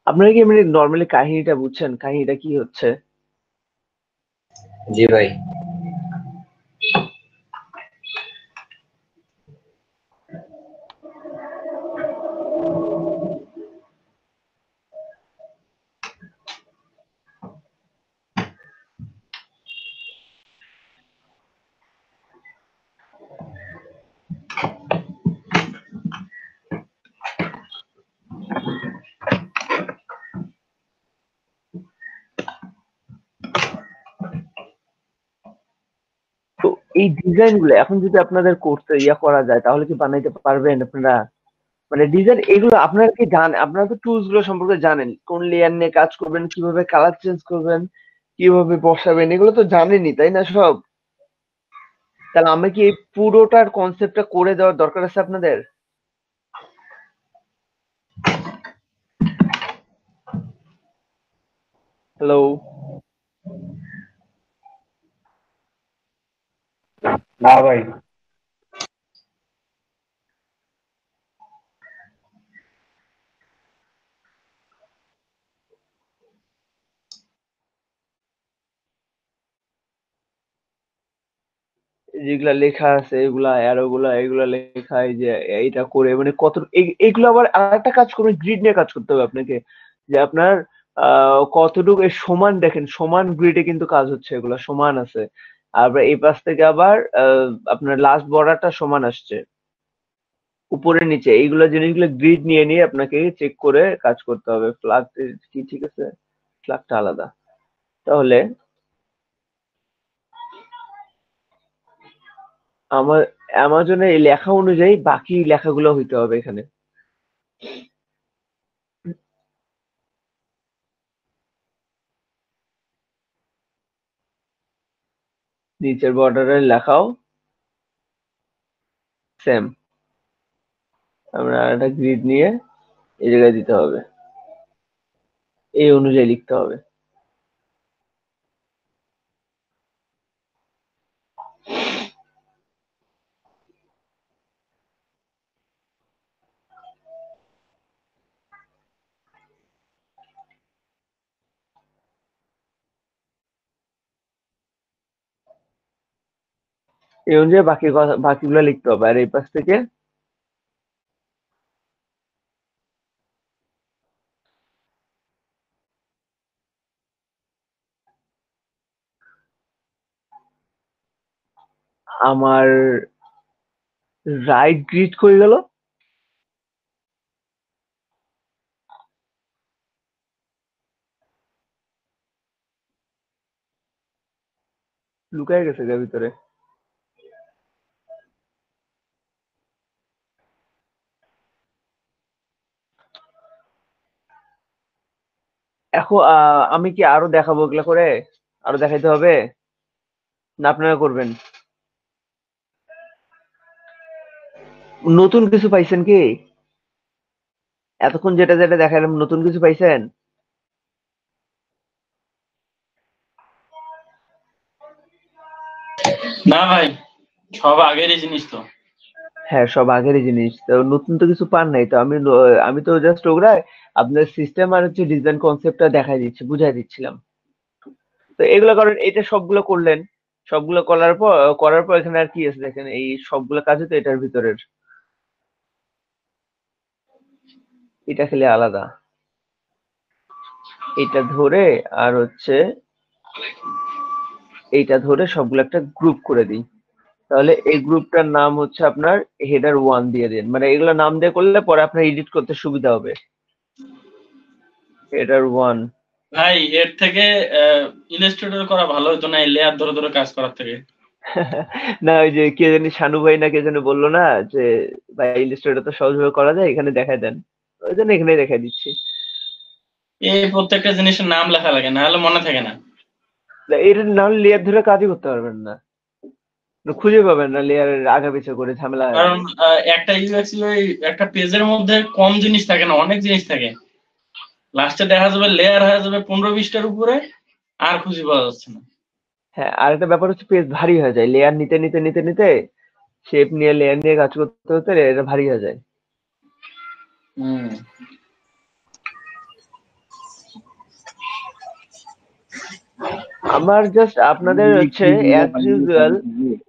আপনারা কি এমনি নর্মালি কাহিনীটা বুঝছেন? কাহিনীটা কি হচ্ছে? জি ভাই। তো এই ডিজাইন গুলো এখন যদি আপনাদের করতে করা যায় তাহলে কি বানাইতে পারবেন আপনারা? মানে ডিজাইন এগুলো আপনারা কি জানেন? আপনারা তো টুলস গুলো সম্পর্কে জানেন, কোন লেয়ার নিয়ে কাজ করবেন, কিভাবে কালার চেঞ্জ করবেন, কিভাবে বসাবেন, এগুলো তো জানেনই তাই না সব? তাহলে আমি কি এই পুরোটার কনসেপ্টটা করে দেওয়ার দরকার আছে আপনাদের? হ্যালো, না ভাই। যেগুলা লেখা আছে এগুলা অ্যারো গুলা এগুলা লেখা, এই যে এইটা করে মানে কত এইগুলো আবার আরেকটা কাজ করবেন, গ্রিড নিয়ে কাজ করতে হবে আপনাকে, যে আপনার কতটুকু সমান দেখেন, সমান গ্রিডে কিন্তু কাজ হচ্ছে, এগুলা সমান আছে। আবার এই পাশ থেকে আবার আপনার লাস্ট বর্ডারটা সমান আসছে, উপরে নিচে এইগুলা জিনিসগুলো গ্রিড নিয়ে নিয়ে আপনাকে চেক করে কাজ করতে হবে। ফ্ল্যাগ কি ঠিক আছে? ফ্ল্যাগটা আলাদা। তাহলে আমার অ্যামাজনের এই লেখা অনুযায়ী বাকি লেখাগুলো হইতে হবে এখানে। নিচের বর্ডারের লেখাও সেম। আমরা একটা গ্রিড নিয়ে এই জায়গায় দিতে হবে, এই অনুযায়ী লিখতে হবে। এই অনুযায়ী বাকি কথা বাকিগুলো লিখতে হবে। আর এই পাশ থেকে আমার রাইট গ্রিড কই গেল? লুকায় গেছে গা ভিতরে। এখন আমি কি আরো দেখাবো এগুলা করে? আরো দেখাইতে হবে না আপনারা করবেন? নতুন কিছু পাইছেন কি? এতক্ষণ যেটা যেটা দেখালাম নতুন কিছু পাইছেন? না ভাই, সব আগেরই জিনিস তো। হ্যাঁ, সব আগেরই জিনিস, তো নতুন তো কিছু পান নাই তো। আমি তো জাস্ট ওগুলা আপনার সিস্টেম আর হচ্ছে ডিজাইন কনসেপ্টটা দেখাই দিচ্ছি, বুঝাই দিচ্ছিলাম। তো এগুলো করেন, এটা সবগুলো করলেন, সবগুলো করার পর এখানে আর কি আছে দেখেন, এই সবগুলো কাজই তো এটার ভিতরের। এটা খালি আলাদা, এটা ধরে আর হচ্ছে এইটা ধরে সবগুলো একটা গ্রুপ করে দিই। তাহলে এই গ্রুপটার নাম হচ্ছে আপনার হেডার 1 দিয়ে দিন, মানে এগুলো নাম দিয়ে করলে পরে আপনার এডিট করতে সুবিধা হবে। হেডার 1। ভাই এর থেকে ইলাস্ট্রেটর করা ভালো হতো না, এই লেয়ার ধরে ধরে কাজ করার থেকে? না, ওই যে কে জানি শানু ভাই না কে জানি বললো না যে ভাই ইলাস্ট্রেটর তো সহজভাবে করা যায়, এখানে দেখাই দেন, ওই জন্য এখানে দেখাই দিচ্ছি। এই প্রত্যেকটা জিনিসের নাম লেখা লাগে, না হলে মনে থাকে না। এটা না হলে লেয়ার ধরে কাজই করতে পারবেন না, খুঁজে পাবেন না, লেয়ারের আগা পিছা করে ঝামেলা হয়ে কারণ যাবে। একটা ইউএক্স একটা পেজের মধ্যে কম জিনিস থাকে না, অনেক জিনিস থাকে। লাস্টে দেখা যাবে লেয়ার হয়ে যাবে 15-20টার উপরে, আর খুঁজে পাওয়া যাচ্ছে না। হ্যাঁ, আর একটা ব্যাপার হচ্ছে পেজ ভারী হয়ে যায়, লেয়ার নিতে নিতে নিতে নিতে শেপ নিয়ে লেয়ার নিয়ে কাজ করতে করতে এটা ভারী হয়ে যায়। আমার জাস্ট আপনাদের হচ্ছে অ্যাজ ইউজুয়াল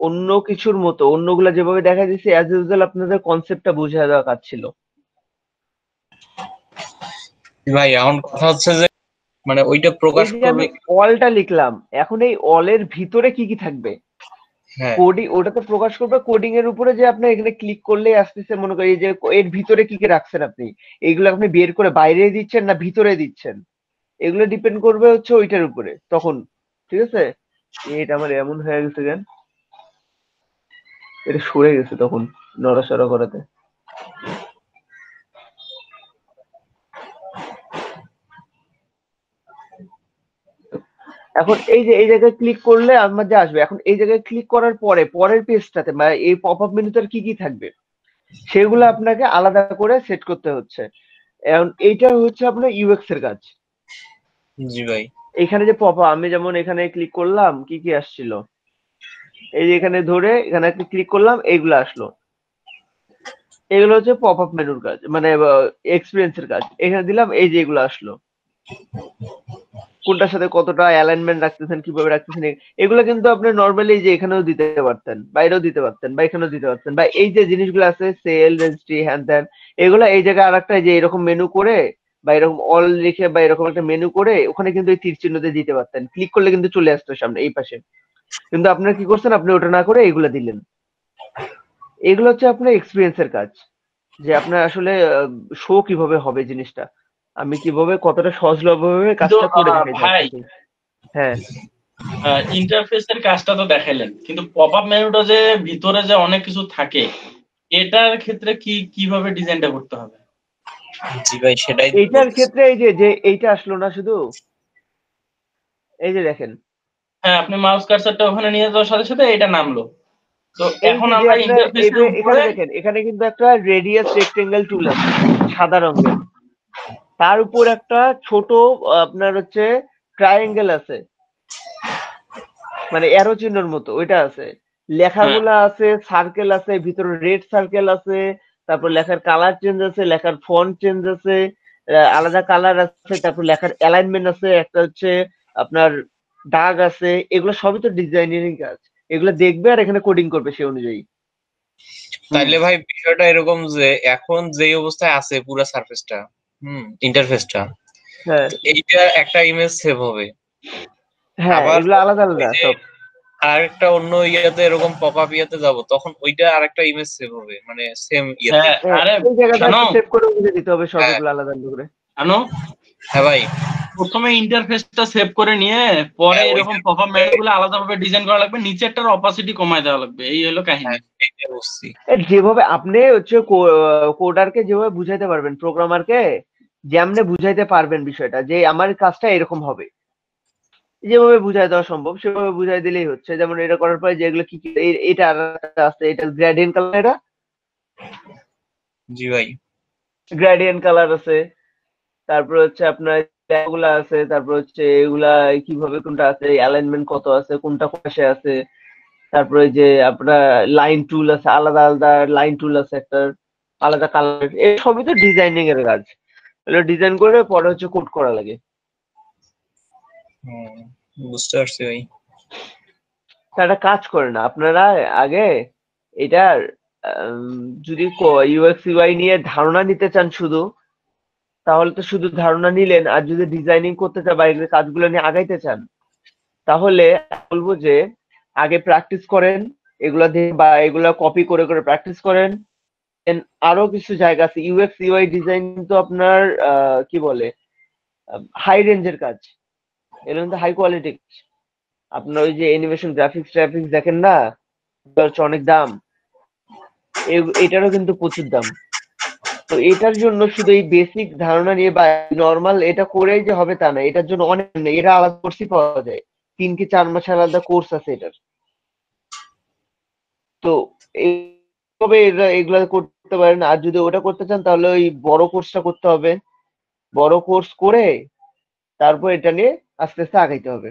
অন্য কিছুর মতো, অন্যগুলা যেভাবে দেখা দিচ্ছে অ্যাজ ইউজুয়াল আপনাদের কনসেপ্টটা বুঝিয়ে দেওয়া কাজ ছিল। ভাই এখন কথা হচ্ছে যে মানে ওইটা প্রকাশ এই যে আমি অলটা লিখলাম, এখন এই অলের ভিতরে কি কি থাকবে, কোডিং ওটাতে প্রকাশ করবে। কোডিং এর উপরে যে আপনি এখানে ক্লিক করলেই আসতেছে, মনে করি যে এর ভিতরে কি কি রাখছেন আপনি, এইগুলো আপনি বের করে বাইরে দিচ্ছেন না ভিতরে দিচ্ছেন, এগুলো ডিপেন্ড করবে হচ্ছে ওইটার উপরে তখন। ঠিক আছে, এটা আমার এমন হয়ে গেছে কেন, এটা সরে গেছে তখন নড়াচড়া করাতে। এখন এই যে এই জায়গায় ক্লিক করলে আমার যা আসবে, এখন এই জায়গায় ক্লিক করার পরে পরের পেজটাতে বা এই পপ আপ মেনুতে কি কি থাকবে সেগুলো আপনাকে আলাদা করে সেট করতে হচ্ছে। এখন এইটা হচ্ছে আপনার ইউএক্স এর কাজ। জি ভাই, এখানে যে পপ আপ, আমি যেমন এখানে ক্লিক করলাম কি কি আসছিল, এই যে এখানে ধরে এখানে একটা ক্লিক করলাম এইগুলো আসলো, এগুলো হচ্ছে পপ আপ মেনুর কাজ, মানে এক্সপিরিয়েন্স এর কাজ। এখানে দিলাম এই যে এগুলো আসলো, কোনটার সাথে কতটা অ্যালাইনমেন্ট রাখতেছেন, কিভাবে রাখতেছেন, এগুলো কিন্তু আপনি নর্মালি যে এখানেও দিতে পারতেন, বাইরেও দিতে পারতেন, বা এখানেও দিতে পারতেন, বা এই যে জিনিসগুলো আছে সেল রেজিস্ট্রি হ্যান ত্যান, এগুলো এই জায়গায় আরেকটা যে এরকম মেনু করে বা এরকম অল লিখে বা এরকম একটা মেনু করে ওখানে কিন্তু এই তীর চিহ্ন দিয়ে দিতে পারতেন, ক্লিক করলে কিন্তু চলে আসতো সামনে এই পাশে। কিন্তু আপনারা কি করছেন, আপনি ওটা না করে এগুলো দিলেন। এগুলো হচ্ছে আপনার এক্সপিরিয়েন্স এর কাজ, যে আপনার আসলে শো কিভাবে হবে জিনিসটা, আমি কিভাবে কতটা সহজলভ্যভাবে কাজটা করে দেখাই ভাই যাচ্ছে। হ্যাঁ, ইন্টারফেসের কাজটা তো দেখাইলেন, কিন্তু পপ আপ মেনুটা যে ভিতরে যে অনেক কিছু থাকে, এটার ক্ষেত্রে কিভাবে ডিজাইনটা করতে হবে? জি ভাই, সেটাই এইটার ক্ষেত্রে এই যে এইটা আসলো না শুধু, এই যে দেখেন, হ্যাঁ, আপনি মাউস কার্সারটা ওখানে নিয়ে যাওয়ার সাথে সাথে এটা নামলো। তো এই এখন যে আমরা আপনার ইন্টারফেসের এখানে উপরে দেখেন, এখানে কিন্তু একটা রেডিয়াস রেক্টেঙ্গেল টুল আছে সাদা রঙের, তার উপর একটা ছোট আপনার হচ্ছে ট্রায়াঙ্গেল আছে, মানে অ্যারো চিহ্নের মতো ওইটা আছে, লেখাগুলা আছে, সার্কেল আছে, ভিতরে রেড সার্কেল আছে, তারপর লেখার কালার চেঞ্জ আছে, লেখার ফন্ট চেঞ্জ আছে, আলাদা কালার আছে, তারপর লেখার অ্যালাইনমেন্ট আছে, একটা হচ্ছে আপনার দাগ আছে, এগুলো সবই তো ডিজাইনিং কাজ, এগুলো দেখবে আর এখানে কোডিং করবে সেই অনুযায়ী। তাইলে ভাই বিষয়টা এরকম যে এখন যে অবস্থায় আছে পুরো সারফেসটা, ইন্টারফেসটা, হ্যাঁ, এইটা একটা ইমেজ সেভ হবে, হ্যাঁ, আবার এগুলো আলাদা আলাদা সব। আরেকটা অন্য ইয়াতে এরকম পপ আপ ইয়াতে যাব, তখন ওইটা আরেকটা ইমেজ সেভ হবে, মানে সেম ইয়াতে। আরে এই জায়গাটা সেভ করে বুঝে দিতে হবে সবগুলো আলাদা আলাদা করে। জানো, হ্যাঁ ভাই, প্রথমে ইন্টারফেসটা সেভ করে নিয়ে পরে এরকম পপ আপ মেনুগুলো আলাদাভাবে ডিজাইন করা লাগবে, নিচেরটার অপাসিটি কমায় দেওয়া লাগবে, এই হলো কাহিনী। যেভাবে আপনি হচ্ছে কোডারকে যেভাবে বুঝাইতে পারবেন, প্রোগ্রামারকে যেমনে বুঝাইতে পারবেন বিষয়টা যে আমার কাজটা এরকম হবে, যেভাবে বুঝাই দেওয়া সম্ভব সেভাবে বুঝাই দিলেই হচ্ছে। যেমন এটা করার পরে যেগুলো কি এটা আছে, এটা গ্রেডিয়েন্ট কালার, এটা জি ভাই, গ্রেডিয়েন্ট কালার আছে, তারপর হচ্ছে আপনার এগুলা আছে, তারপর হচ্ছে এগুলা কিভাবে কোনটা আছে, অ্যালাইনমেন্ট কত আছে, কোনটা পাশে আছে, তারপরে যে আপনার লাইন টুল আছে, আলাদা আলাদা লাইন টুল আছে, একটা আলাদা কালার, এই সবই তো ডিজাইনিং এর কাজ। এগুলো ডিজাইন করে পরে হচ্ছে কোড করা লাগে। বুঝতে পারছি ভাই। তা একটা কাজ করেন আপনারা আগে এটার যদি ইউএক্স ইউআই নিয়ে ধারণা নিতে চান শুধু, তাহলে তো শুধু ধারণা নিলেন। আর যদি ডিজাইনিং করতে চান বা এগুলো কাজগুলো নিয়ে আগাইতে চান, তাহলে বলবো যে আগে প্র্যাকটিস করেন এগুলা দিয়ে, বা এগুলা কপি করে করে প্র্যাকটিস করেন। আরো কিছু জায়গা আছে, ইউএক্স ইউআই ডিজাইন তো আপনার কি বলে হাই রেঞ্জের কাজ, এগুলো কিন্তু হাই কোয়ালিটি। আপনার ওই যে অ্যানিমেশন গ্রাফিক্স দেখেন না, হচ্ছে অনেক দাম, এটারও কিন্তু প্রচুর দাম। তো এটার জন্য শুধু এই বেসিক ধারণা নিয়ে বা নর্মাল এটা করেই যে হবে তা না, এটার জন্য অনেক নেই, এটা আলাদা কোর্সই পাওয়া যায়, 3 কি 4 মাস আলাদা কোর্স আছে এটার। তো এইভাবে এগুলা করতে পারেন। আর যদি ওটা করতে চান তাহলে ওই বড় কোর্সটা করতে হবে, বড় কোর্স করে তারপর এটা নিয়ে আস্তে আস্তে আগাইতে হবে।